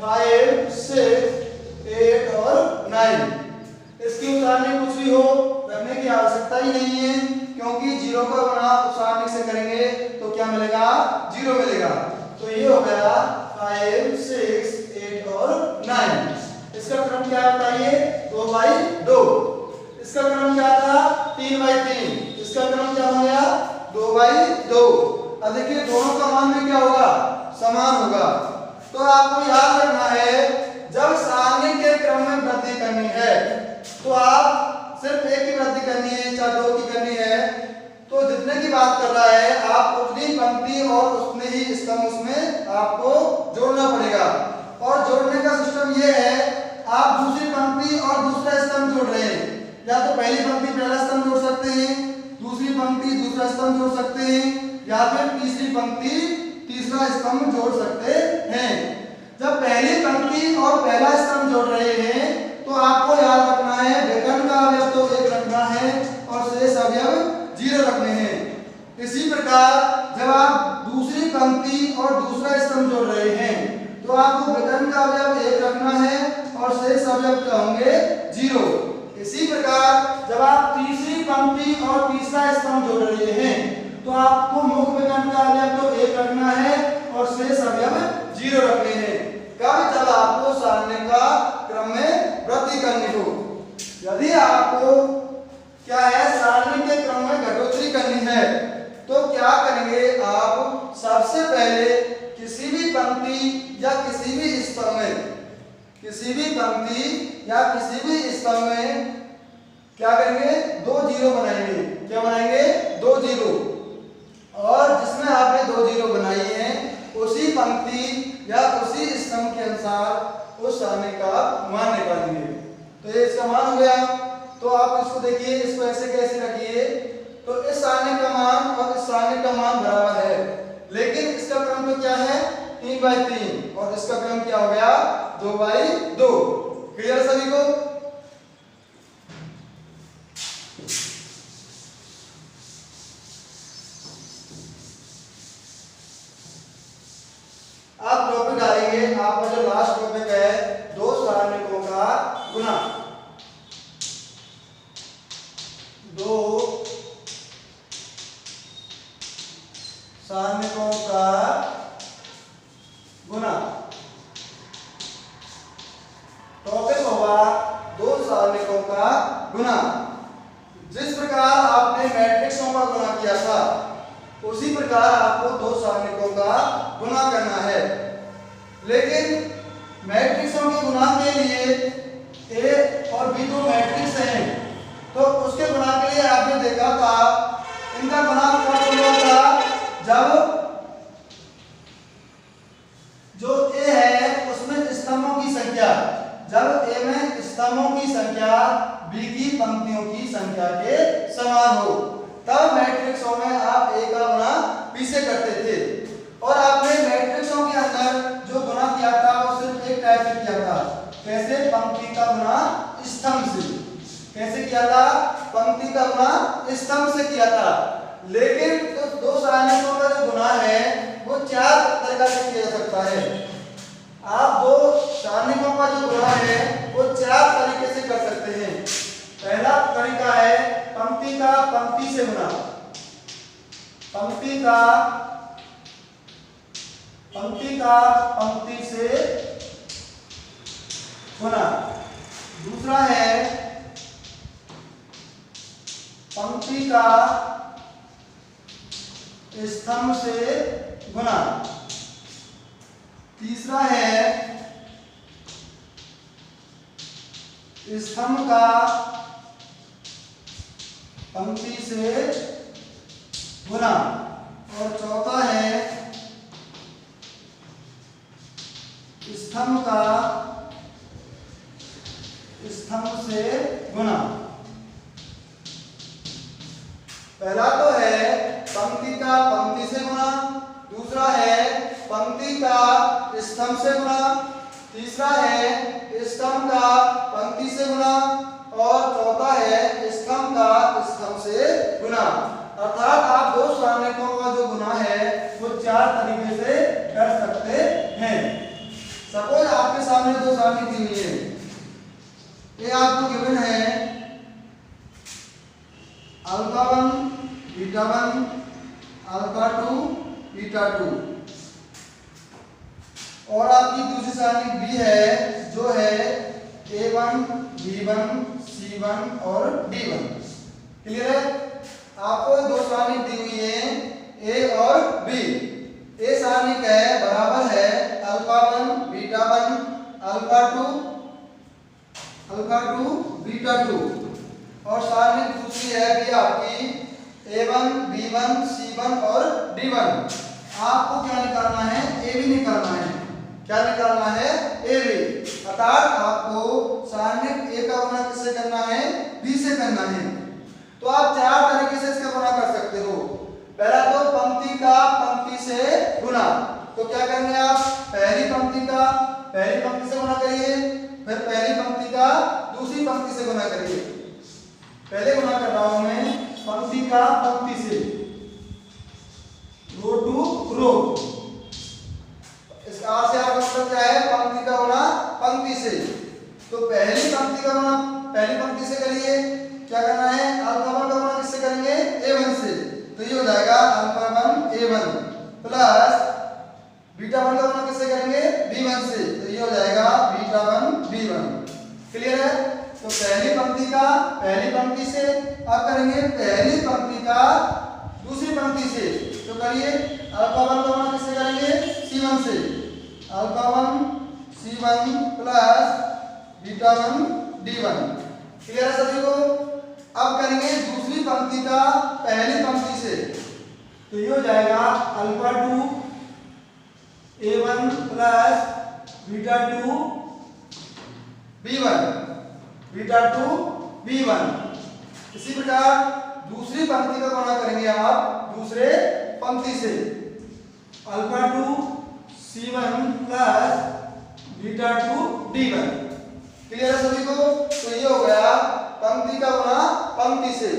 5, 6, 8 और 9। इसकी उतारने कुछ भी हो रखने की आवश्यकता ही नहीं है, क्योंकि 0 का गुणा उतारने से करेंगे तो क्या मिलेगा? 0 मिलेगा। तो ये हो गया 5, 6, 8 और 9। इसका क्रम क्या है बताइए? 2/2। इसका क्रम क्या था? 3/3। इसका क्रम क्या हो गया? 2/2। अब देखिए दोनों का मान में क्या होगा? समान होगा। तो आपको याद रखना है, जब सारणी के क्रम में वृद्धि करनी है तो आप सिर्फ एक की वृद्धि करनी है, चाहे 2 की करनी है, तो जितने की बात कर रहा है आप उतनी पंक्ति और उतने ही स्तंभ उसमें आपको जोड़ना पड़ेगा। और जोड़ने का सिस्टम ये है, आप दूसरी पंक्ति और दूसरा स्तंभ जोड़ रहे हैं, या तो पहली पंक्ति पहला स्तंभ जोड़ सकते हैं, दूसरी पंक्ति दूसरा स्तंभ जोड़ सकते हैं, या फिर तीसरी पंक्ति तीसरा स्तंभ जोड़ सकते हैं। जब पहली पंक्ति और पहला स्तंभ जोड़ रहे हैं तो आपको याद रखना है विकर्ण का अवयव तो 1 रखना है और शेष अवयव 0 रखने हैं। इसी प्रकार जब आप दूसरी पंक्ति और दूसरा स्तंभ जोड़ रहे हैं तो आपको विकर्ण का अवयव 1 रखना है और शेष अवयव क्या होंगे? 0। इसी प्रकार जब आप तीसरी पंक्ति और तीसरा स्तंभ जोड़ रहे हैं तो आपको मुख्य विकर्ण का अवयव तो 1 रखना है और शेष अवयव 0 रखने हैं। कब? जब आपको सारणी का क्रम में वृद्धि करनी हो। यदि आपको क्या है सारणी के क्रम में घटोत्तरी करनी है तो क्या करेंगे आप? सबसे पहले किसी भी पंक्ति या किसी भी स्तंभ में क्या करेंगे? 2 0 बनाएंगे। क्या बनाएंगे? 2 0। और जिसमें आपने 2 0 बनाई है उसी पंक्ति या उसी स्तंभ के अनुसार उस सारणी का मान निकालेंगे। तो ये इसका मान हो गया। तो आप इसको देखिए, इसको ऐसे कैसे रखिए, तो इस सारणी का मान और इस सारणी का मान बराबर है, लेकिन इसका क्रम तो क्या है? 3/3 और इसका क्रम क्या हो गया? 2/2। क्लियर सभी को? आप टॉपिक डालेंगे, आपका जो लास्ट टॉपिक है 2 सारणिकों का गुना। 2 सारणिकों का गुना। टॉपिक होगा 2 सारणिकों का गुना। जिस प्रकार आपने मैट्रिक्सों का गुना किया था उसी प्रकार आपको 2 सारणिकों का गुना करना है। लेकिन मैट्रिक्सों के गुना के लिए ए और बी 2 मैट्रिक्स हैं, तो उसके गुना के लिए आपने देखा था इनका गुना कब हुआ था? जब जो ए है उसमें स्तंभों की संख्या, जब ए में स्तंभों की संख्या बी की पंक्तियों की संख्या के समान हो, तब मैट्रिक्सों में आप ए का गुना बी से करते थे। और आपने मैट्रिक्सों के अंदर जो गुना किया था वो सिर्फ एक टाइप से किया था। कैसे? पंक्ति का गुना स्तंभ से। कैसे किया था? पंक्ति का गुना स्तंभ से किया था। लेकिन तो 2 सारणिकों का जो गुना है वो 4 तरीका से किया जा सकता है। आप 2 सारणिकों का जो गुना है वो 4 तरीके से कर सकते हैं। पहला तरीका है पंक्ति का पंक्ति से गुना। पंक्ति का पंक्ति से गुना। दूसरा है पंक्ति का स्तंभ से गुना। तीसरा है स्तंभ का पंक्ति से गुना। और चौथा है स्तंभ का स्तंभ से गुना। पहला तो है पंक्ति का पंक्ति से गुना, दूसरा है पंक्ति का स्तंभ से गुना, तीसरा है स्तंभ का पंक्ति से गुना और चौथा है स्तंभ का स्तंभ से गुना। अर्थात आप 2 सारणिकों का जो गुना है वो 4 तरीके से कर सकते हैं। सपोज आपके सामने दो सारणी दी हुई है। ये आपको गिवन है अल्फा 1 बीटा 1 अल्फा 2 बीटा 2 और आपकी दूसरी सारणी बी है जो है a1 b1 c1 और d1। क्लियर है? आपको दो सारणी दी हुई है a और b। ए सारणी का है बराबर है अल्फा 1 बीटा 1 अल्फा 2 बीटा 2 और सारणी दूसरी है भी आपकी a1 b1 c1 और d1। आपको क्या निकालना है? a भी निकालना है। क्या निकालना है? a भी। अर्थात आपको सारणी a का गुना किससे करना है? b से करना है। तो आप चार तरीके से इसका गुना कर सकते हो। पहला तो पंक्ति का पंक्ति से गुना। तो क्या करेंगे आप? पहली पंक्ति से गुना करिए, फिर पहली पंक्ति का दूसरी पंक्ति से गुना करिए। पहले गुना कर रहा हूं मैं पंक्ति का पंक्ति से, रो टू रो। इसका से आप मतलब क्या है? पंक्ति का गुना पंक्ति से। तो पहली पंक्ति का गुना पहली पंक्ति से करिए। क्या करना है? अल्फा 1 का गुना किससे करेंगे? a1 से। तो ये हो जाएगा अल्फा 1 a1 प्लस बीटा 1 का गुना किससे करेंगे? b1 से। तो ये हो जाएगा बीटा 1 b1। क्लियर है? तो पहली पंक्ति से अब करेंगे पहली पंक्ति का दूसरी पंक्ति से। तो करिए अल्फा 1 का गुना किससे करेंगे? c1 से। Alpha 1 c1 plus beta 1 d1। Clear है सभी को? अब करेंगे दूसरी पंक्ति का पहली पंक्ति से। तो ये हो जाएगा alpha 2 a1 plus beta 2 b1 beta 2 b1। इसी प्रकार दूसरी पंक्ति का गुना करेंगे आप दूसरे पंक्ति से। Alpha 2 c1 plus beta 2 d1। Clear है सभी को? तो ये हो गया पंक्ति का गुना पंक्ति से।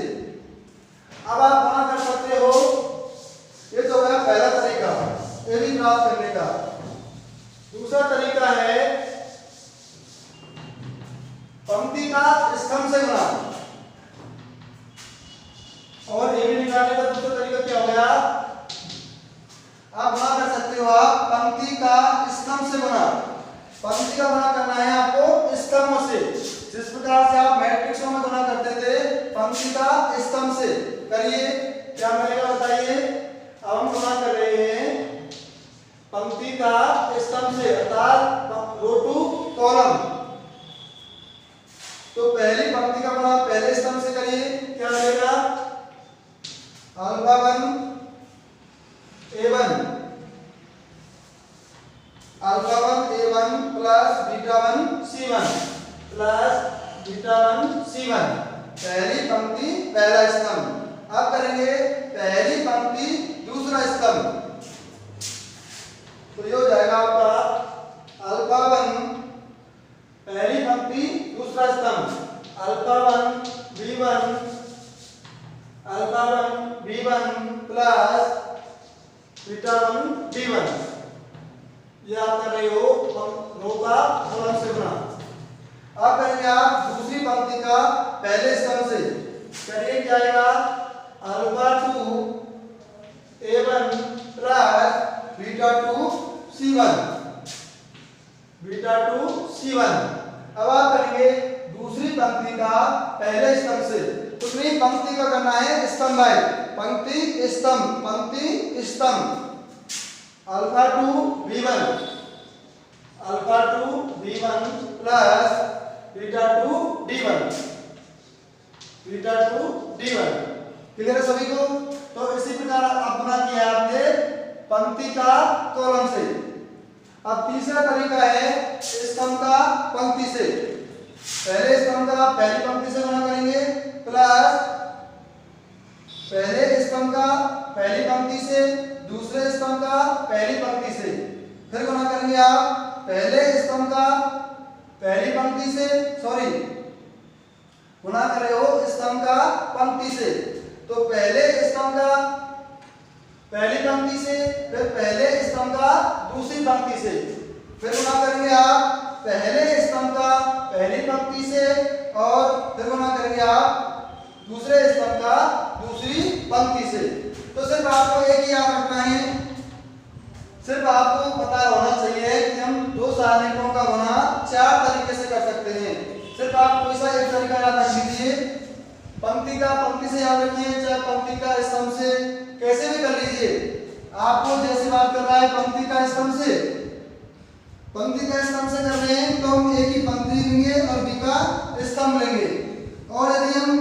अब आप गुना कर सकते हो। ये तो गया पहला तरीका ए बी प्राप्त करने का। दूसरा तरीका है पंक्ति का स्तंभ से गुना। और ए बी निकालने का दूसरा तरीका क्या हो गया? आप गुना कर सकते हो आप पंक्ति का स्तंभ से गुना। पंक्ति का गुना करना है आपको स्तंभ से। जिस प्रकार से आप मैट्रिक्सों में गुना करते थे पंक्ति का स्तंभ से करिए। क्या मिलेगा बताइए? अब हम गुना कर रहे हैं पंक्ति का स्तंभ से अर्थात रो टू कॉलम। तो पहली पंक्ति का गुना पहले स्तंभ से करिए। क्या मिलेगा? Alpha 1 a1 alpha 1 a1 plus beta 1 c1 plus beta 1 c1। पहली पंक्ति पहला स्तंभ। अब करेंगे पहली पंक्ति दूसरा स्तंभ। तो ये हो जाएगा आपका अल्फा 1 पहली पंक्ति दूसरा स्तंभ alpha 1 b1 plus beta 1 d1। ये आप कर रहे हो रो का कॉलम से गुना। अब करेंगे आप दूसरी पंक्ति का पहले स्तंभ से। करिए क्या आएगा? Alpha 2 a1 plus beta 2 c1। अब आप करेंगे दूसरी पंक्ति का पहले स्तंभ से। तो नहीं पंक्ति का करना है स्तंभ है। पंक्ति स्तंभ alpha 2 b1 plus beta 2 d1। Clear है सभी को? तो इसी प्रकार अपना किया आपने पंक्ति का कॉलम से। अब तीसरा तरीका है स्तंभ का पंक्ति से। पहले स्तंभ का पहली पंक्ति से गुना करेंगे प्लस पहले स्तंभ का पहली पंक्ति से दूसरे स्तंभ का पहली पंक्ति से। फिर गुना करेंगे आप पहले स्तंभ का पहली पंक्ति से गुना कर रहे हो स्तंभ का पंक्ति से। तो पहले स्तंभ का पहली पंक्ति से, फिर पहले स्तंभ का दूसरी पंक्ति से, फिर गुना करेंगे आप पहले स्तंभ का पहली पंक्ति से और फिर गुना करेंगे आप दूसरे स्तंभ का दूसरी पंक्ति से। तो सिर्फ आपको एक ही याद रखना है, सिर्फ आपको पता होना चाहिए कि हम दो सारणिकों का गुना चार तरीके से कर सकते हैं। सिर्फ आप कोई सा एक तरीका याद रख लीजिए, पंक्ति का पंक्ति से याद रखिए, चाहे पंक्ति का स्तंभ से, कैसे भी कर लीजिए। आपको जैसे बात कर रहा है पंक्ति का स्तंभ से, पंक्ति का स्तंभ से कर रहे हैं तो हम एक ही पंक्ति लेंगे और बी का स्तंभ लेंगे। और यदि हम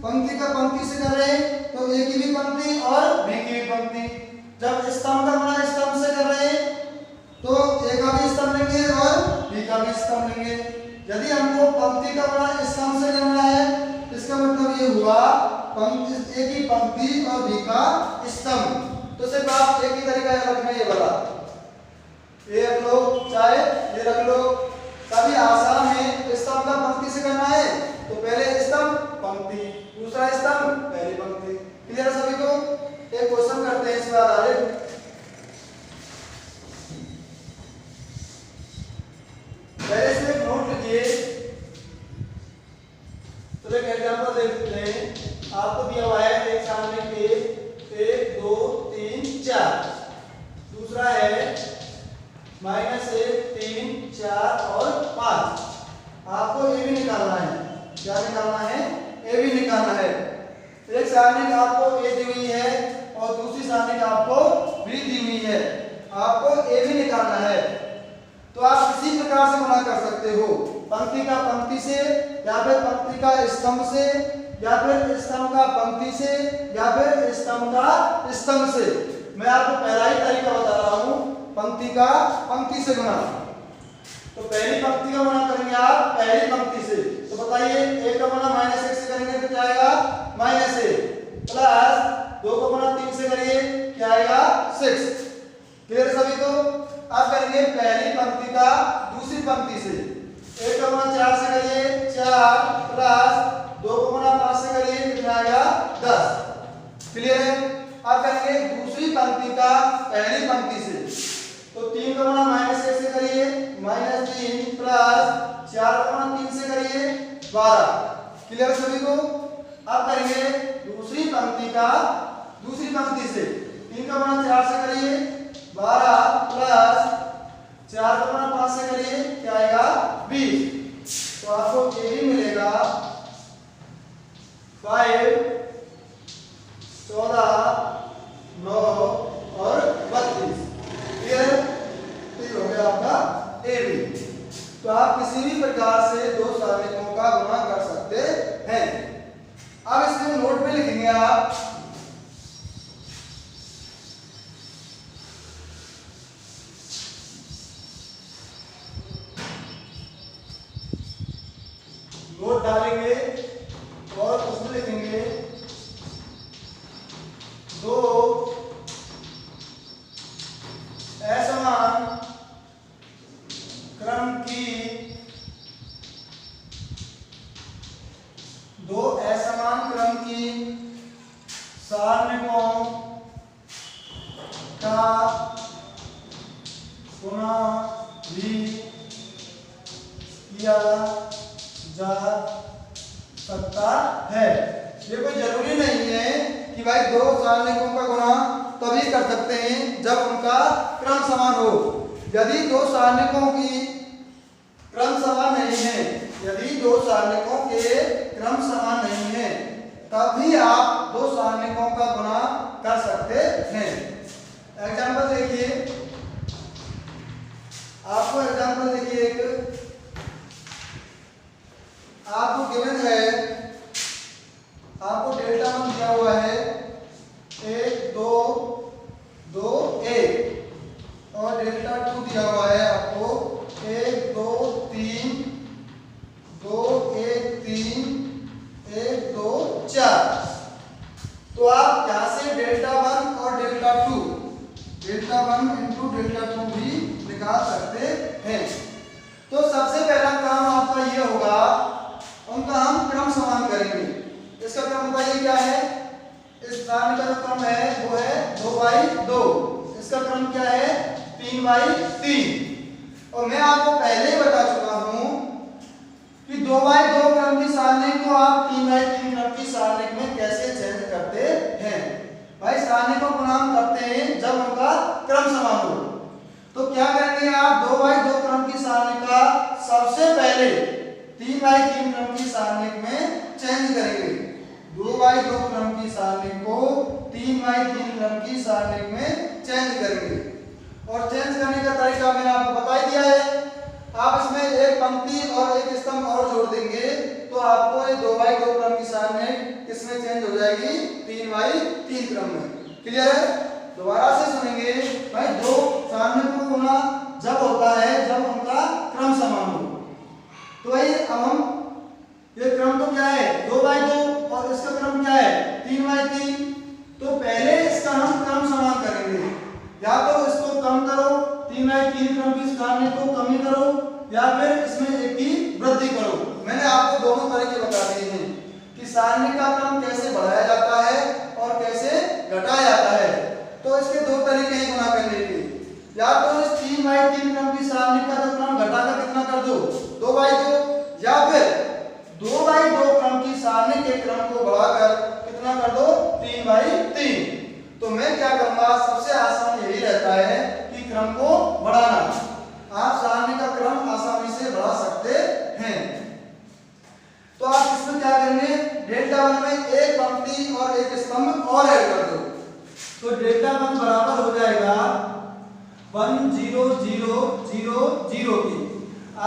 पंक्ति का पंक्ति से कर रहे हैं तो एक ही भी पंक्ति और बी की भी पंक्ति। जब स्तंभ का गुना स्तंभ से कर रहे हैं तो ए का भी स्तंभ लेंगे और बी का भी स्तंभ लेंगे। यदि हमको पंक्ति का गुना स्तंभ से करना है, इसका मतलब ये हुआ पंक्ति एक ही पंक्ति और बी का स्तंभ। तो सिर्फ आप एक ही तरीका रखना, ये वाला ये रख लो चाहे ये रख लो, सभी आसान है। स्तंभ का पंक्ति से करना है तो पहले स्तंभ पंक्ति, दूसरा स्तंभ पहली पंक्ति। क्लियर है सभी को? एक क्वेश्चन करते हैं इस पर आधारित। पहले से एक नोट लिखिए, तो एक एग्जांपल देखते हैं। आपको दिया हुआ है एक सामने के 1 2 3 4, दूसरा है -1 3 4 और 5। आपको ए भी निकालना है। क्या निकालना है? ए भी निकालना है। एक सारणी आपको ए दी हुई है और दूसरी सारणी आपको बी दी हुई है, आपको ए भी निकालना है। तो आप किसी प्रकार से गुना कर सकते हो, पंक्ति का पंक्ति से, या फिर पंक्ति का स्तंभ से, या फिर स्तंभ का पंक्ति से, या फिर स्तंभ का स्तंभ से। मैं आपको पहला ही तरीका बता रहा हूं, पंक्ति का पंक्ति से गुना। तो पहली पंक्ति का गुना करेंगे आप पहली पंक्ति से। तो बताइए एक का गुना -1 से करेंगे तो क्या आएगा? -1 प्लस 2 का गुना 3 से करिए क्या आएगा? 6। क्लियर सभी को? अब करेंगे पहली पंक्ति का दूसरी पंक्ति से। 1 का गुना 4 से करिए 4 प्लस 2 का गुना 5 से करिए कितना आएगा? 10। क्लियर है? अब करेंगे दूसरी पंक्ति का पहली पंक्ति से। तो 3 का गुना -1 से करिए -3 प्लस 4 का गुना 3 से करिए 12। क्लियर सभी को? अब करेंगे दूसरी पंक्ति का दूसरी पंक्ति से। 3 का गुना 4 से करिए 12 प्लस 4 का गुना 5 से करिए क्या आएगा? 20। तो आपको ये ही मिलेगा 5 14 9 और 32। क्लियर? तो हो गया आपका ए बी। तो आप किसी भी प्रकार से दो सारणिकों का गुणा कर सकते हैं। अब इसमें नोट में लिखेंगे आप नोट डालेंगे और उसमें लिखेंगे दो असमान क्रम की सारणिकों का गुणा भी किया जा सकता है। ये कोई जरूरी नहीं है कि भाई दो सारणिकों का गुणा तभी कर सकते हैं जब उनका क्रम समान हो। यदि दो सारणिकों की क्रम समान नहीं है, यदि दो सारणिकों के क्रम समान नहीं है, तभी आप दो सारणिकों का गुणा कर सकते हैं। एग्जांपल देखिए, आपको एग्जांपल देखिए, एक आपको गिवन है, आपको डेल्टा वन दिया हुआ है 1 2 2 1 और डेल्टा 2 दिया हुआ है आपको 1 2 3 2 1 3 1 2 4। तो आप यहां से डेल्टा 1 और डेल्टा 2 डेल्टा 1 इंटू डेल्टा 2 भी निकाल सकते हैं। तो सबसे पहला काम आपका ये होगा, उनका हम क्रम समान करेंगे। इसका क्रम बताइए क्या है? इस सारणी का जो क्रम है वो है 2/2। इसका क्रम क्या है? 3/3। और मैं आपको पहले ही बता चुका 2 बाई 2 क्रम की सारणिक को आप 3 बाई 3 क्रम की सारणिक में कैसे चेंज करते हैं। भाई सारणिक को गुणांक करते हैं जब उनका क्रम समान हो। तो क्या करेंगे आप 2 बाई 2 क्रम की सारणिक का सबसे पहले 3 बाई 3 क्रम की सारणिक में चेंज करेंगे। 2 बाई 2 क्रम की सारणिक को 3 बाई 3 क्रम की सारणिक में चेंज करेंगे। और चेंज करने का तरीका मैंने आपको बता ही दिया है। आप इसमें एक पंक्ति और एक स्तंभ और जोड़ देंगे तो आपको ये 2 बाई 2 क्रम की सारणिक किसमें चेंज हो जाएगी, 3 बाई 3 क्रम में। क्लियर है? दोबारा से सुनेंगे। भाई दो सारणिक को गुना जब होता है जब उनका क्रम समान हो। तो भाई अब हम ये क्रम तो क्या है 2 बाई 2 और इसका क्रम क्या है 3 बाई 3। तो पहले इसका हम क्रम समान करेंगे। या तो इसको कम करो 3 बाई 3 क्रम की सारणिक को कमी करो या फिर इसमें एक की वृद्धि करो। मैंने आपको दोनों तरीके बता दिए हैं कि सारणिक का क्रम कैसे बढ़ाया जाता है और कैसे घटाया जाता है। तो इसके दो तरीके हैं गुणा करने के। या तो इस 3 बाई 3 क्रम की सारणिक का जो क्रम घटाकर कितना कर दो 2 बाई 2, या फिर 2 बाई 2 क्रम की सारणिक के क्रम को बढ़ाकर कितना कर दो 3 बाई 3। तो मैं क्या करूंगा, सबसे आसान यही रहता है कि क्रम को बढ़ाना। आप सारणी का क्रम आसानी से बढ़ा सकते हैं। तो आप इसमें क्या करेंगे, डेल्टा 1 में एक पंक्ति और एक स्तंभ और ऐड कर दो। तो डेल्टा 1 बराबर हो जाएगा 1 0 0 0 0 की।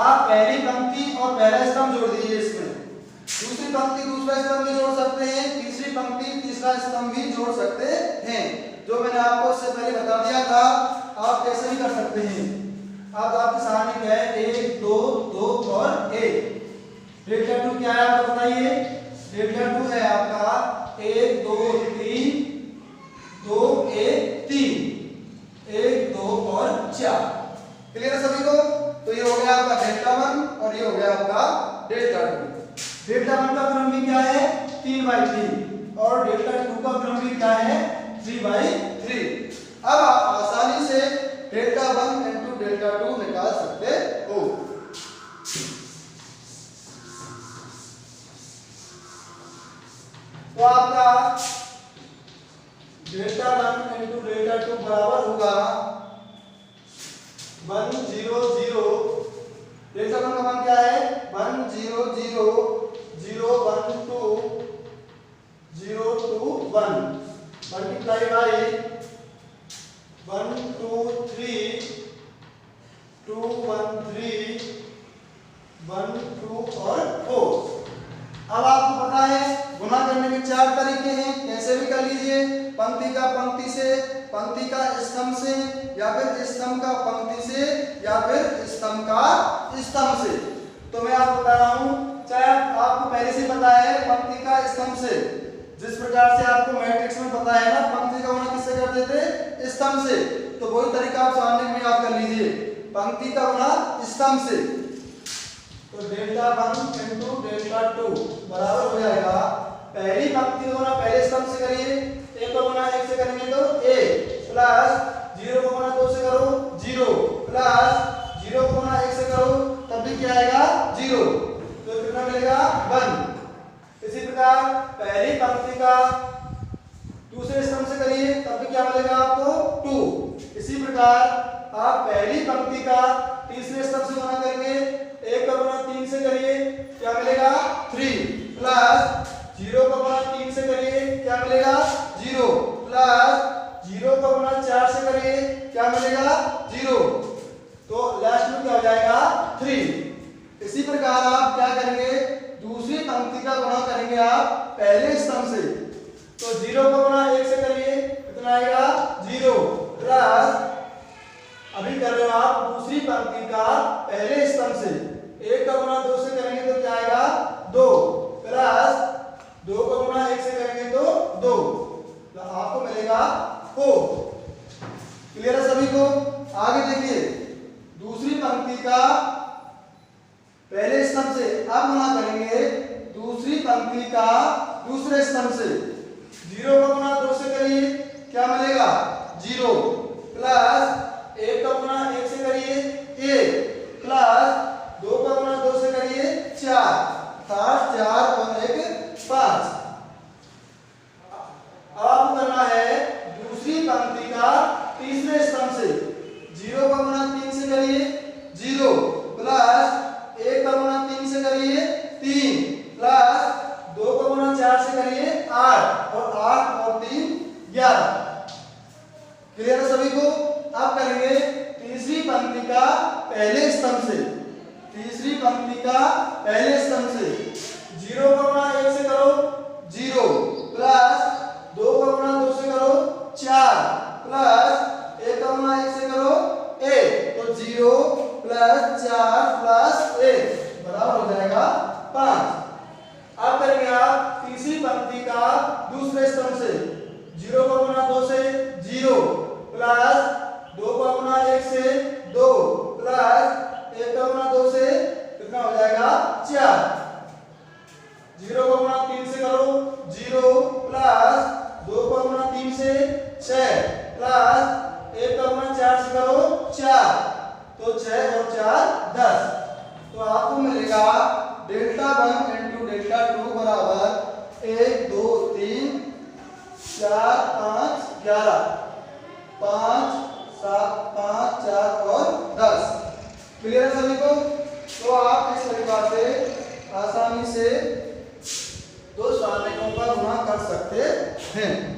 आप पहली पंक्ति और पहला स्तंभ जोड़ दीजिए इसमें। दूसरी पंक्ति दूसरा स्तंभ भी जोड़ सकते हैं, तीसरी पंक्ति तीसरा स्तंभ भी जोड़ सकते हैं। जो मैंने आपको इससे पहले बता दिया था, आप कैसे भी कर सकते हैं। अब आपकी सारणी है 1 2 2 और 1। डेल्टा 2 क्या है आपको बताइए। डेल्टा 2 है आपका 1 2 3 2 1 3 1 2 और 4। क्लियर है सभी को? तो ये हो गया आपका डेल्टा 1 और ये हो गया आपका डेल्टा 2। डेल्टा 1 का क्रम भी क्या है 3 बाई 3 और डेल्टा 2 का क्रम भी क्या है 3 बाई 3। अब आप आसानी से डेल्टा 1 इंटू डेल्टा 2 निकाल सकते हो। तो आपका डेल्टा 1 इंटू डेल्टा 2 बराबर होगा 1 0 0। डेल्टा 1 का मान क्या है 1 0 0 0 1 2 0 2 1 मल्टीप्लाई बाई 1 2 3 2 1 3 1 2 और 4। अब आपको पता है गुणा करने के 4 तरीके हैं, कैसे भी कर लीजिए। पंक्ति का पंक्ति से, पंक्ति का स्तंभ से, या फिर स्तंभ का पंक्ति से, या फिर स्तंभ का स्तंभ से। तो मैं आपको बता रहा हूं, चाहे आपको पहले से पता है पंक्ति का स्तंभ से, जिस प्रकार से आपको मैट्रिक्स में पता है ना पंक्ति का गुणा किससे करते थे स्तंभ से। तो वही तरीका आप सारणी में याद कर लीजिए, पंक्ति का गुणा स्तंभ से। तो डेल्टा 1 इंटू डेल्टा 2 बराबर हो जाएगा पहली पंक्ति को गुणा पहले स्तंभ से करिए, 1 को गुणा 1 से करेंगे तो 1 प्लस 0 को गुणा 2 से करो 0 प्लस 0 को गुणा 1 से करो तब भी क्या आएगा 0। तो कितना मिलेगा 1। इसी प्रकार पहली पंक्ति का दूसरे स्तंभ से करिए तब भी क्या मिलेगा आपको 2। इसी प्रकार आप पहली पंक्ति का तीसरे स्तंभ से गुणा करेंगे, 1 का गुणा 3 से करिए क्या मिलेगा 3 प्लस 0 का गुणा 3 से करिए क्या मिलेगा 0 प्लस 0 का गुणा 4 से करिए क्या मिलेगा 0। तो लास्ट में क्या हो जाएगा 3। इसी प्रकार आप क्या करेंगे, दूसरी पंक्ति का गुणा करेंगे आप पहले स्तंभ से। तो 0 का गुणा 1 से करिए कितना आएगा 0 प्लस अभी कर रहे हो आप दूसरी पंक्ति का पहले स्तंभ से, 1 का गुणा 2 से करेंगे तो क्या आएगा 2 प्लस 2 का गुणा 1 से करेंगे तो 2। तो आपको मिलेगा 4। क्लियर है सभी को? आगे देखिए, दूसरी पंक्ति का पहले स्तंभ से अब गुणा करेंगे दूसरी पंक्ति का दूसरे स्तंभ से। 0 का गुणा 2 से करिए क्या मिलेगा 0 प्लस 1 का गुणा 1 से करिए 1 प्लस 2 का गुणा 2 से करिए 4 पहले स्तंभ से, तीसरी पंक्ति का पहले स्तंभ से 0 का गुणा 1 से करो 0 प्लस 2 का गुणा 2 से करो 4 प्लस 1 का गुणा 1 से करो 1, तो 0 प्लस 4 प्लस 1 बराबर हो जाएगा 5। अब करेंगे आप तीसरी पंक्ति का दूसरे स्तंभ से 0 का गुणा 2 से 0 प्लस 2 का गुणा 1 से 2 प्लस 1 का गुणा 2 से कितना हो जाएगा 4। 0 का गुणा 3 से करो 0 प्लस 2 का गुणा 3 से 6 प्लस 1 का गुणा 4 से करो 4, तो 6 और 4 10। तो आपको मिलेगा डेल्टा 1 इंटू डेल्टा 2 बराबर 1 2 3 4 5 11, 5 7 5 4 और 10। क्लियर है सभी को? तो आप इस तरीका से आसानी से दो समीकरणों का गुणा कर सकते हैं।